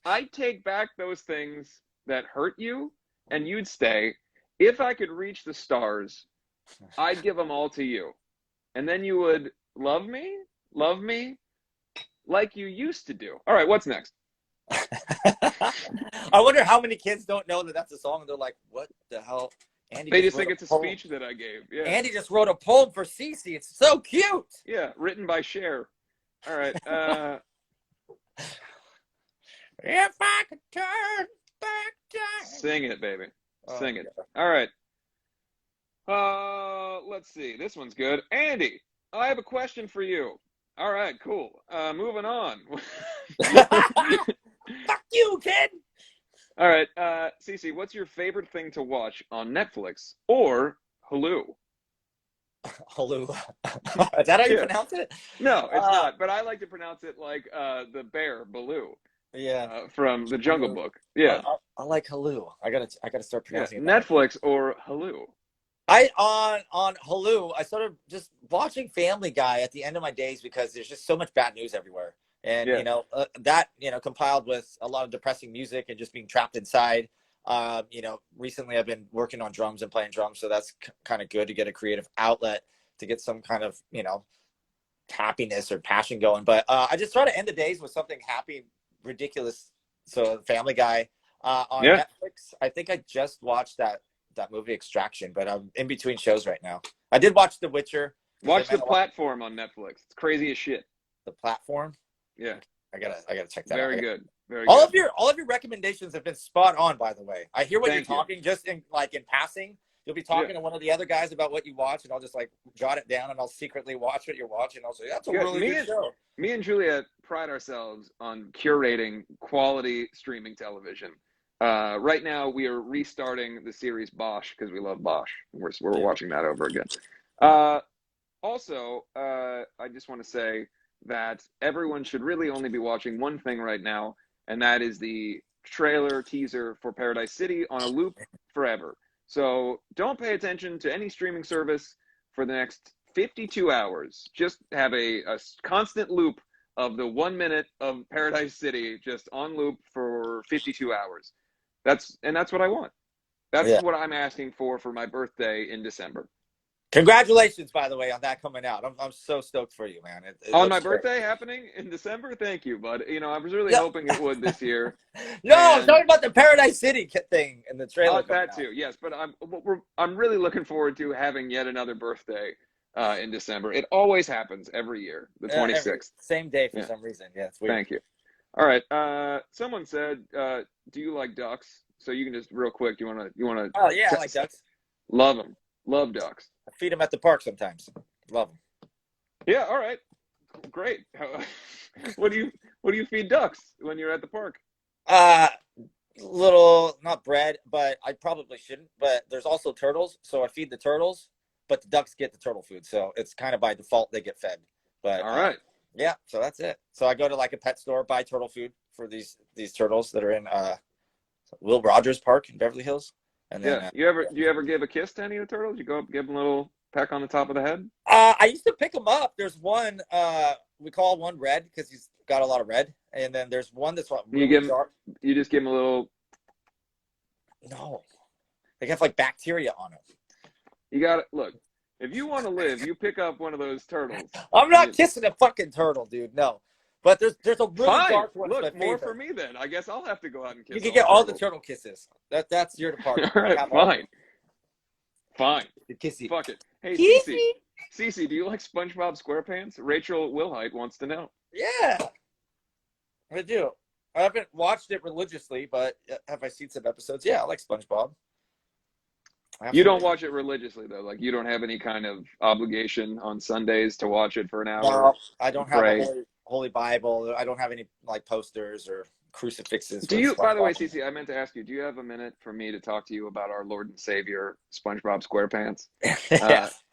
I'd take back those things that hurt you and you'd stay. If I could reach the stars, I'd give them all to you. And then you would love me like you used to do. All right, what's next? I wonder how many kids don't know that that's a song. And they're like, "What the hell?" Andy They just think it's a poem. speech that I gave. Yeah. Andy just wrote a poem for Cece. It's so cute. Yeah, written by Cher. All right. If I could turn back time. Sing it, baby. Sing it. God. All right. Let's see. This one's good. Andy, I have a question for you. All right, cool. Moving on. Fuck you, kid. All right, Cece, what's your favorite thing to watch on Netflix or Hulu? Hulu. Is that how you pronounce it? No, it's not. But I like to pronounce it like the bear, Baloo. Yeah. From the Jungle Book. Yeah. I like Hulu. I gotta start pronouncing it. Netflix or Hulu. On Hulu, I started just watching Family Guy at the end of my days because there's just so much bad news everywhere. And, that, compiled with a lot of depressing music and just being trapped inside. Recently I've been working on drums and playing drums. So that's kind of good to get a creative outlet to get some kind of, happiness or passion going. But I just try to end the days with something happy, ridiculous. So Family Guy on Netflix. I think I just watched that movie Extraction, but I'm in between shows right now. I did watch The Witcher. Watch The Platform on Netflix. It's crazy as shit. The Platform? Yeah. I gotta check that out. Very good. All of your recommendations have been spot on, by the way. I hear what you're talking, just in passing. You'll be talking to one of the other guys about what you watch, and I'll just jot it down, and I'll secretly watch what you're watching. I'll say that's a really good show. Me and Juliet pride ourselves on curating quality streaming television. Right now, we are restarting the series Bosch because we love Bosch. We're watching that over again. Also, I just want to say that everyone should really only be watching one thing right now, and that is the trailer teaser for Paradise City on a loop forever. So don't pay attention to any streaming service for the next 52 hours. Just have a constant loop of the 1 minute of Paradise City just on loop for 52 hours. That's what I want. That's Yeah. what I'm asking for my birthday in December. Congratulations, by the way, on that coming out. I'm so stoked for you, man. It On looks my great. birthday happening in December? Thank you, bud. I was really Yeah. hoping it would this year. No, I'm And talking about the Paradise City thing and the trailer coming that out. too, yes. But I'm really looking forward to having yet another birthday in December. It always happens every year, the 26th. Same day for Yeah. some reason. Yeah, it's weird. Thank you. All right. Someone said, "Do you like ducks?" So you can just real quick. You wanna? Oh yeah, I like ducks. Love them. Love ducks. I feed them at the park sometimes. Love them. Yeah. All right. Great. What do you feed ducks when you're at the park? Little, not bread, but I probably shouldn't. But there's also turtles, so I feed the turtles, but the ducks get the turtle food, so it's kind of by default they get fed. But All right. yeah, so that's it. So I go to like a pet store, buy turtle food for these turtles that are in Will Rogers Park in Beverly Hills. And then do you ever give a kiss to any of the turtles? You go up, give them a little peck on the top of the head? I used to pick them up. There's one we call one red because he's got a lot of red, and then there's one that's really dark. You just give him a little. No, they have like bacteria on them. You got to look. If you want to live, you pick up one of those turtles. I'm not kissing a fucking turtle, dude. No, but there's a really Fine. dark one. Look, more for me then. I guess I'll have to go out and kiss. You can get all the turtle kisses. That's your department. All right, fine. The kissy. Fuck it. Hey, Kissy. Cece, do you like SpongeBob SquarePants? Rachel Wilhite wants to know. Yeah, I do. I haven't watched it religiously, but have I seen some episodes? Yeah, I like SpongeBob. You don't watch it religiously though. Like you don't have any kind of obligation on Sundays to watch it for an hour. No, I don't have a holy Bible. I don't have any like posters or crucifixes. Do you? By the way, Cece, I meant to ask you. Do you have a minute for me to talk to you about our Lord and Savior, SpongeBob SquarePants? Yes.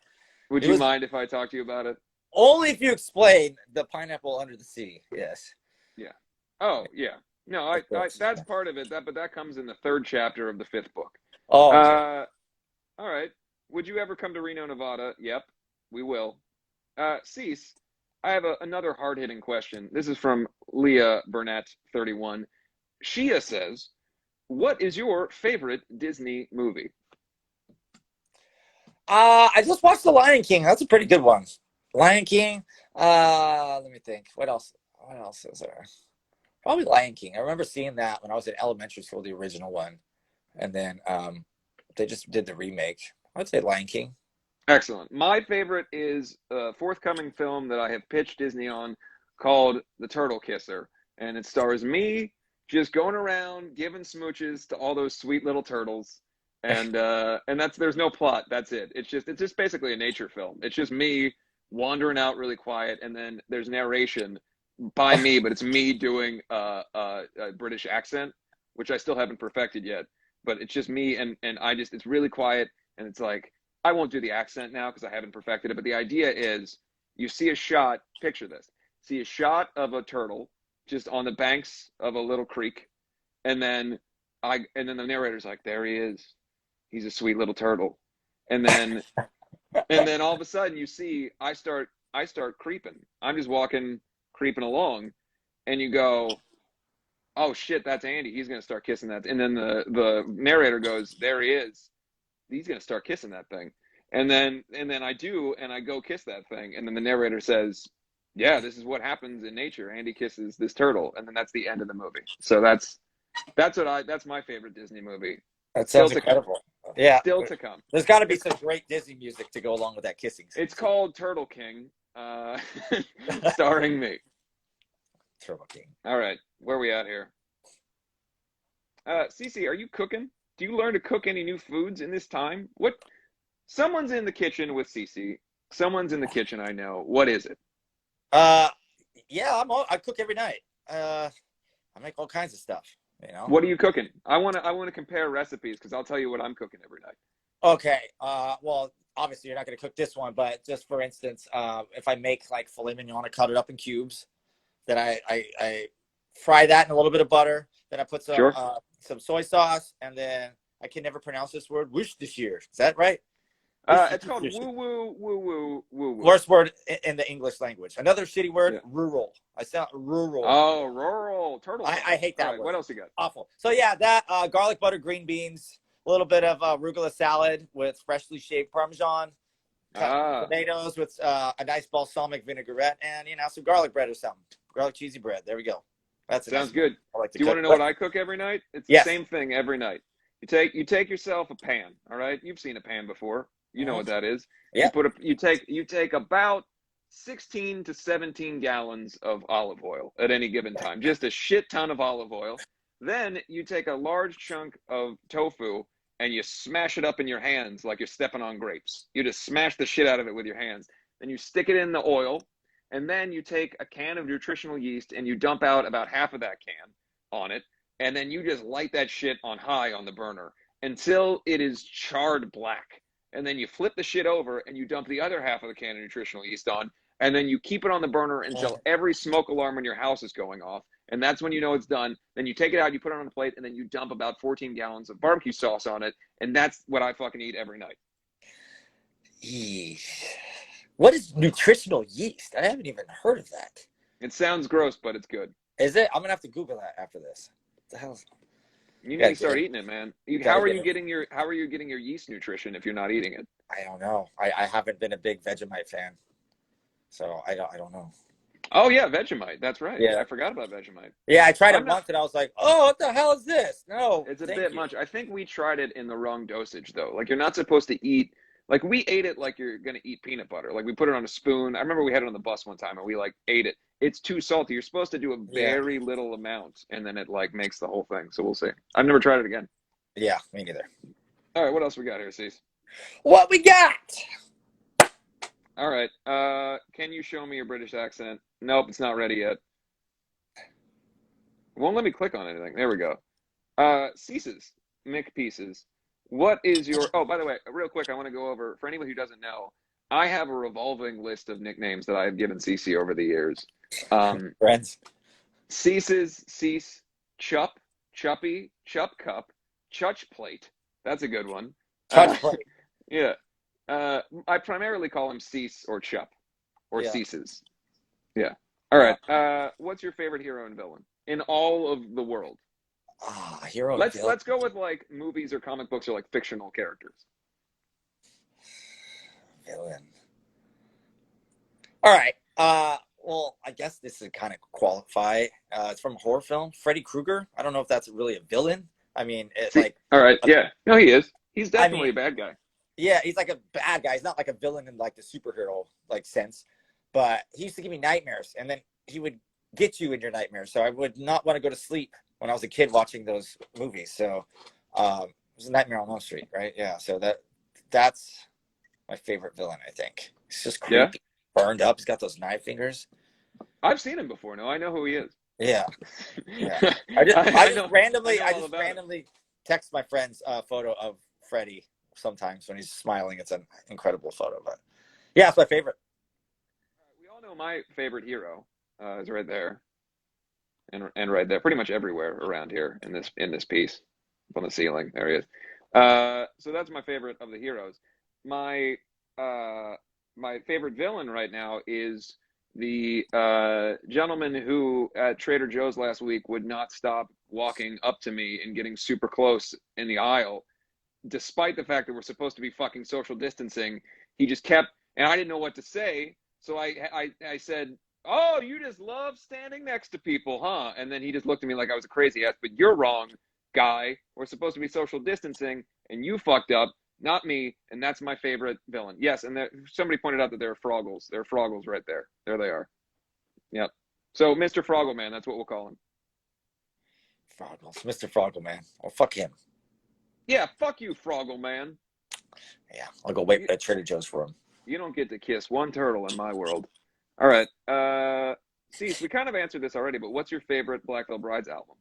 Would you mind if I talk to you about it? Only if you explain the pineapple under the sea. Yes. Yeah. Oh yeah. No, that's part of it. But that comes in the 3rd chapter of the 5th book. Oh. Okay. All right. Would you ever come to Reno, Nevada? Yep, we will. Cease, I have another hard-hitting question. This is from Leah Burnett, 31. Shia says, what is your favorite Disney movie? I just watched The Lion King. That's a pretty good one. Lion King. Let me think. What else? What else is there? Probably Lion King. I remember seeing that when I was in elementary school, the original one. And then they just did the remake. I'd say Lion King. Excellent. My favorite is a forthcoming film that I have pitched Disney on called The Turtle Kisser. And it stars me just going around giving smooches to all those sweet little turtles. And there's no plot. That's it. It's just basically a nature film. It's just me wandering out really quiet, and then there's narration by me, but it's me doing a British accent, which I still haven't perfected yet. But it's just me, and it's really quiet, and it's like, I won't do the accent now because I haven't perfected it, but the idea is you see a shot, picture this, see a shot of a turtle just on the banks of a little creek, and then the narrator's like, there he is. He's a sweet little turtle. And then all of a sudden you see I start creeping. I'm just creeping along, and you go, oh shit, that's Andy. He's gonna start kissing that. And then the narrator goes, there he is. He's gonna start kissing that thing. And then I do, and I go kiss that thing. And then the narrator says, yeah, this is what happens in nature. Andy kisses this turtle, and then that's the end of the movie. So that's my favorite Disney movie. That sounds incredible. Yeah. Still to come. There's got to be some great Disney music to go along with that kissing scene. It's called Turtle King, starring me. Turtle King. All right. Where are we at here? Cece, are you cooking? Do you learn to cook any new foods in this time? What? Someone's in the kitchen with Cece. Someone's in the kitchen, I know. What is it? Yeah, I cook every night. I make all kinds of stuff. You know. What are you cooking? I want to compare recipes because I'll tell you what I'm cooking every night. Okay. Well, obviously you're not going to cook this one, but just for instance, if I make like filet mignon, I cut it up in cubes. Then I fry that in a little bit of butter. Then I put Sure. some soy sauce, and then I can never pronounce this word. Worcestershire. Is that right? It's called woo woo woo woo woo woo. Worst word in the English language. Another shitty word, Yeah. rural. I sound rural. Oh, rural turtle. I hate that All right, word. what else you got? Awful. So yeah, that garlic butter, green beans, a little bit of arugula salad with freshly shaved Parmesan, tomatoes with a nice balsamic vinaigrette, and some garlic bread or something. Garlic cheesy bread. There we go. That's Sounds good. I like to Do you want to know what I cook every night? It's the same thing every night. You take yourself a pan. All right, you've seen a pan before. You know what that is. Yeah. You take about 16 to 17 gallons of olive oil at any given time. Just a shit ton of olive oil. Then you take a large chunk of tofu and you smash it up in your hands like you're stepping on grapes. You just smash the shit out of it with your hands. Then you stick it in the oil, and then you take a can of nutritional yeast and you dump out about half of that can on it, and then you just light that shit on high on the burner until it is charred black. And then you flip the shit over and you dump the other half of the can of nutritional yeast on, and then you keep it on the burner until every smoke alarm in your house is going off. And that's when you know it's done. Then you take it out, you put it on a plate, and then you dump about 14 gallons of barbecue sauce on it. And that's what I fucking eat every night. Yeesh. What is nutritional yeast? I haven't even heard of that. It sounds gross, but it's good. Is it? I'm gonna have to Google that after this. What the hell is You need to start eating it, man. How are you getting your yeast nutrition if you're not eating it? I don't know. I haven't been a big Vegemite fan, so I don't know. Oh yeah, Vegemite. That's right. Yeah, I forgot about Vegemite. Yeah, I tried it once and I was like, oh, what the hell is this? No, it's a bit much. I think we tried it in the wrong dosage though. Like you're not supposed to eat. Like we ate it like you're gonna eat peanut butter. Like we put it on a spoon. I remember we had it on the bus one time and we like ate it. It's too salty. You're supposed to do a very little amount, and then it like makes the whole thing. So we'll see. I've never tried it again. Yeah, me neither. All right, what else we got here, Cease? What we got? All right. Can you show me your British accent? Nope, it's not ready yet. It won't let me click on anything. There we go. Ceases, Mick Pieces. What is your? Oh, by the way, real quick, I want to go over for anyone who doesn't know. I have a revolving list of nicknames that I have given Cece over the years. Friends. Cease, Chup, Chuppy, Chup Cup, Chutch Plate. That's a good one. Chutch Plate. Yeah. I primarily call him Cease or Chup or Ceases. Yeah. All right. What's your favorite hero and villain in all of the world? Hero. Let's go with like movies or comic books or like fictional characters. Villain. All right. Well, I guess this is kind of qualify. It's from a horror film. Freddy Krueger. I don't know if that's really a villain. I mean, all right. Yeah. No, he is. He's definitely a bad guy. Yeah, he's like a bad guy. He's not like a villain in like the superhero like sense. But he used to give me nightmares, and then he would get you in your nightmares. So I would not want to go to sleep when I was a kid watching those movies. So it was a Nightmare on Elm Street, right? Yeah. So that's my favorite villain, I think. He's just creepy. Yeah. Burned up. He's got those knife fingers. I've seen him before. No, I know who he is. Yeah. Yeah. I just randomly text my friends a photo of Freddy sometimes when he's smiling. It's an incredible photo. But yeah, it's my favorite. We all know my favorite hero is right there. And right there. Pretty much everywhere around here in this piece. Up on the ceiling. There he is. So that's my favorite of the heroes. My favorite villain right now is the gentleman who at Trader Joe's last week would not stop walking up to me and getting super close in the aisle, despite the fact that we're supposed to be fucking social distancing. He just kept, and I didn't know what to say, so I said, "Oh, you just love standing next to people, huh?" And then he just looked at me like I was a crazy ass. But you're wrong, guy. We're supposed to be social distancing, and you fucked up. Not me, and that's my favorite villain. Yes, and somebody pointed out that there are Froggles. There are Froggles right there. There they are. Yep. So, Mr. Froggleman, that's what we'll call him. Froggles. Mr. Froggleman. Well, fuck him. Yeah, fuck you, Froggleman. Yeah, I'll go wait at Trader Joe's for him. You don't get to kiss one turtle in my world. All right. Cease, we kind of answered this already, but what's your favorite Black Veil Brides album?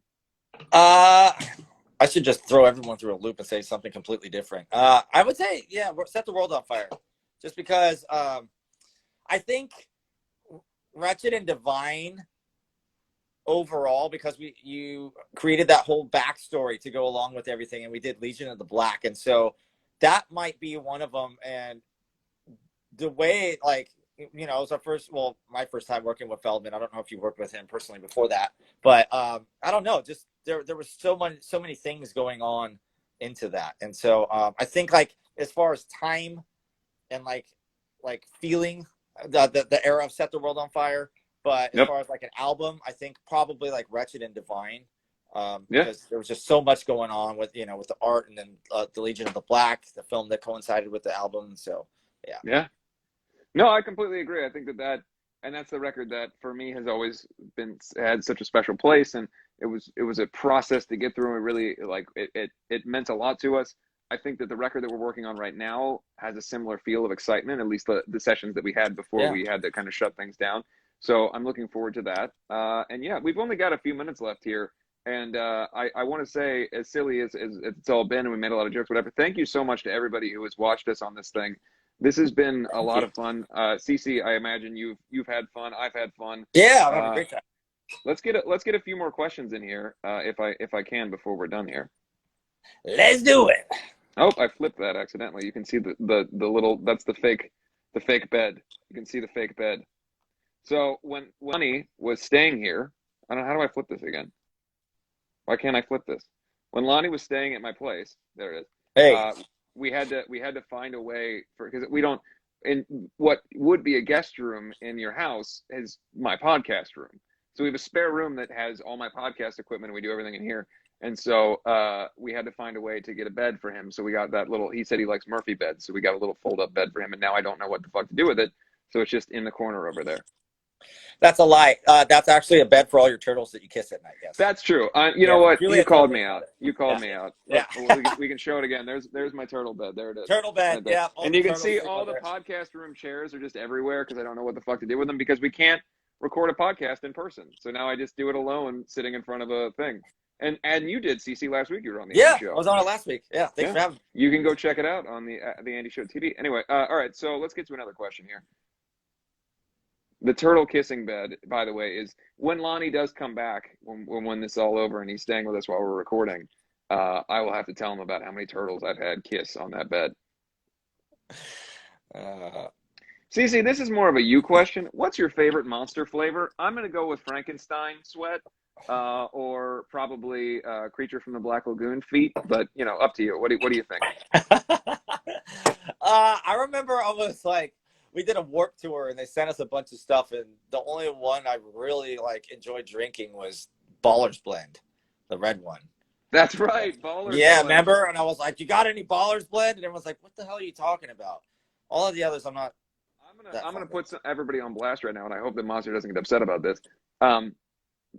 I should just throw everyone through a loop and say something completely different. I would say, Set the World on Fire. Just because I think Ratchet and Divine overall, because you created that whole backstory to go along with everything, and we did Legion of the Black, and so that might be one of them. And the way, like, you know, it was my first time working with Feldman. I don't know if you worked with him personally before that, but I don't know. Just there was so many things going on into that, and so I think, like, as far as time and like feeling the era of Set the World on Fire, but as far as like an album, I think probably like Wretched and Divine. Because there was just so much going on with, you know, with the art, and then the Legion of the Black, the film that coincided with the album. So Yeah. No, I completely agree. I think and that's the record that for me has always had such a special place, and it was a process to get through, and really, like, it meant a lot to us. I think that the record that we're working on right now has a similar feel of excitement, at least the sessions that we had before we had to kind of shut things down. So I'm looking forward to that. And yeah, we've only got a few minutes left here. And I want to say, as silly as it's all been, and we made a lot of jokes, whatever, thank you so much to everybody who has watched us on this thing. This has been a lot of fun. Cece, I imagine you've had fun. I've had fun. Yeah, I'm having a great time. Let's get a few more questions in here, if I can, before we're done here. Let's do it. Oh, I flipped that accidentally. You can see the little, that's the fake bed. You can see the fake bed. So when Lonnie was staying here, I don't know, how do I flip this again? Why can't I flip this? When Lonnie was staying at my place, there it is. Hey. We had to find a way because we don't, in what would be a guest room in your house is my podcast room. So we have a spare room that has all my podcast equipment, and we do everything in here. And so we had to find a way to get a bed for him. So we got that little, he said he likes Murphy beds. So we got a little fold up bed for him. And now I don't know what the fuck to do with it. So it's just in the corner over there. That's a lie. That's actually a bed for all your turtles that you kiss at night. Yes. That's true. You know what? Julia You called told me me out. about it. You called me out. Yeah. We can show it again. There's my turtle bed. There it is. Turtle bed. Right there. Yeah. And you can see all the podcast room chairs are just everywhere because I don't know what the fuck to do with them because we can't record a podcast in person. So now I just do it alone, sitting in front of a thing. And you did, CC, last week. You were on the Andy Show. I was on it last week. Yeah. Thanks for having me. You can go check it out on the Andy Show TV. Anyway, all right. So let's get to another question here. The turtle kissing bed, by the way, is when Lonnie does come back, when this is all over and he's staying with us while we're recording, I will have to tell him about how many turtles I've had kiss on that bed. Cece, this is more of a you question. What's your favorite monster flavor? I'm going to go with Frankenstein sweat, or probably Creature from the Black Lagoon feet. But you know, up to you. What do you think? I remember I was like, we did a Warp Tour and they sent us a bunch of stuff, and the only one I really like enjoyed drinking was Baller's Blend, the red one. That's right, Baller's Yeah, Blend. remember? And I was like, "You got any Baller's Blend?" And everyone's like, "What the hell are you talking about?" All of the others, I'm not. I'm gonna put everybody on blast right now, and I hope that Monster doesn't get upset about this.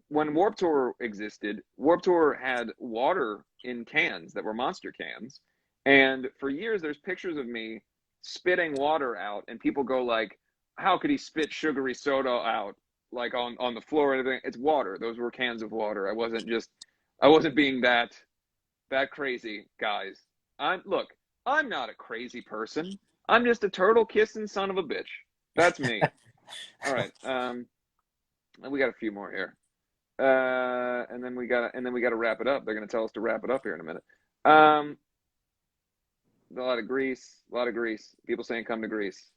When Warp Tour existed, Warp Tour had water in cans that were Monster cans, and for years there's pictures of me spitting water out, and people go like, how could he spit sugary soda out like on the floor and everything? It's water. Those were cans of water. I wasn't being that crazy, guys. I'm not a crazy person. I'm just a turtle kissing son of a bitch. That's me. All right. We got a few more here. And then we gotta wrap it up. They're gonna tell us to wrap it up here in a minute. A lot of Greece. People saying come to Greece.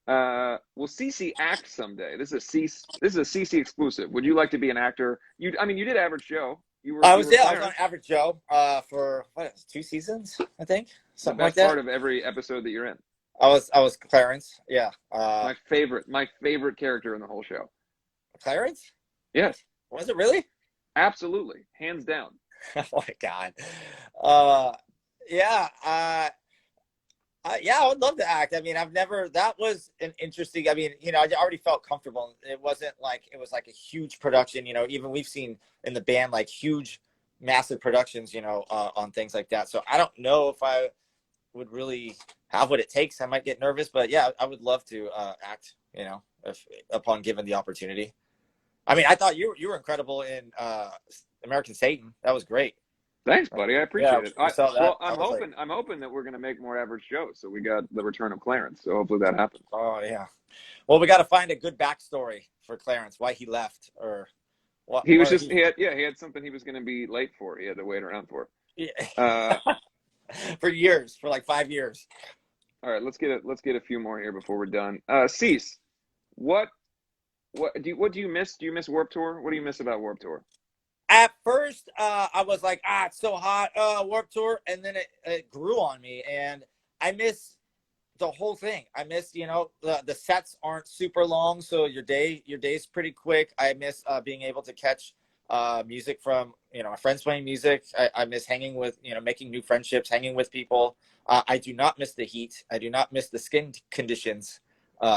Will CC act someday? This is a CC exclusive. Would you like to be an actor? You did Average Joe. I was on Average Joe for 2 seasons, I think. Something like that. The best part of every episode that you're in. I was Clarence. Yeah. My favorite character in the whole show. Clarence? Yes. Was it really? Absolutely, hands down. Oh my god. Yeah. Yeah, I would love to act. I mean, that was an interesting, I already felt comfortable. It wasn't like, it was like a huge production, even we've seen in the band, like huge, massive productions, on things like that. So I don't know if I would really have what it takes. I might get nervous, but yeah, I would love to act, if upon given the opportunity. I mean, I thought you were incredible in American Satan. That was great. Thanks, buddy. I appreciate it. I'm hoping that we're going to make more Average Joes. So we got the return of Clarence. So hopefully that happens. Oh yeah. Well, we got to find a good backstory for Clarence, why he left or He was Or just he had something he was going to be late for. He had to wait around for. yeah, Uh, for years, for like 5 years. all right, let's get a few more here before we're done. Cease. What what do you miss? Do you miss Warp Tour? What do you miss about Warp Tour? At first, I was like, it's so hot, Warp Tour, and then it grew on me, and I miss the whole thing. I miss, the sets aren't super long, so your day's pretty quick. I miss being able to catch music from my friends playing music. I miss hanging with making new friendships, hanging with people. I do not miss the heat. I do not miss the skin conditions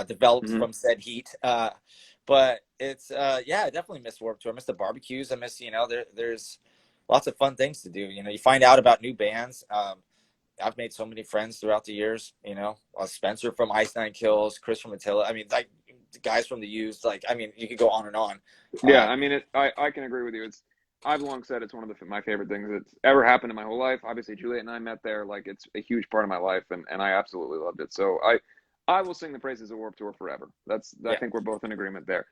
developed Mm-hmm. from said heat. But it's yeah, I definitely miss Warped Tour. I miss the barbecues. I miss there's lots of fun things to do. You find out about new bands. I've made so many friends throughout the years. Spencer from Ice Nine Kills, Chris from Attila. I mean, like the guys from the Used. Like, I mean, you could go on and on. Yeah, I mean, I can agree with you. I've long said it's one of my favorite things that's ever happened in my whole life. Obviously, Juliet and I met there. Like, it's a huge part of my life, and I absolutely loved it. So I will sing the praises of Warped Tour forever. I Yeah. think we're both in agreement there.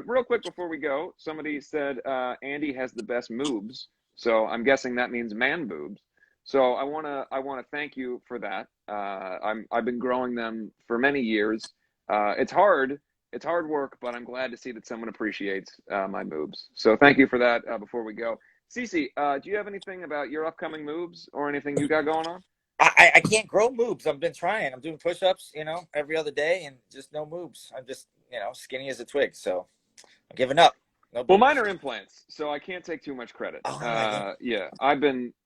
Real quick before we go, somebody said Andy has the best moobs, so I'm guessing that means man boobs. So I wanna thank you for that. I've been growing them for many years. It's hard. It's hard work, but I'm glad to see that someone appreciates my moves. So thank you for that. Before we go, Cece, do you have anything about your upcoming moves or anything you got going on? I can't grow moves. I've been trying. I'm doing push-ups, every other day, and just no moves. I'm just, skinny as a twig. So I'm giving up. No Well, mine boobs. are implants, so I can't take too much credit. Oh, yeah. Yeah,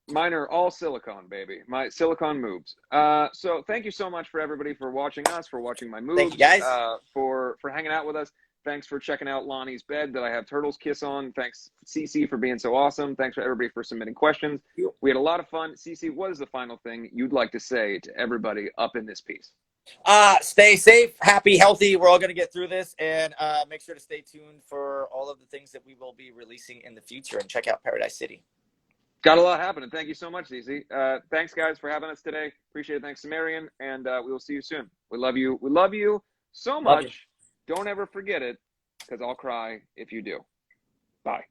mine are all silicone, baby. My silicone moves. So thank you so much for everybody for watching us, for watching my Thank you, moves, guys. for hanging out with us. Thanks for checking out Lonnie's bed that I have Turtle's Kiss on. Thanks, Cece, for being so awesome. Thanks for everybody for submitting questions. We had a lot of fun. Cece, what is the final thing you'd like to say to everybody up in this piece? Stay safe, happy, healthy. We're all going to get through this, and make sure to stay tuned for all of the things that we will be releasing in the future, and check out Paradise City. Got a lot happening. Thank you so much, Cece. Thanks, guys, for having us today. Appreciate it. Thanks, Sumerian, and we will see you soon. We love you. We love you so Love you. much. Don't ever forget it, because I'll cry if you do. Bye.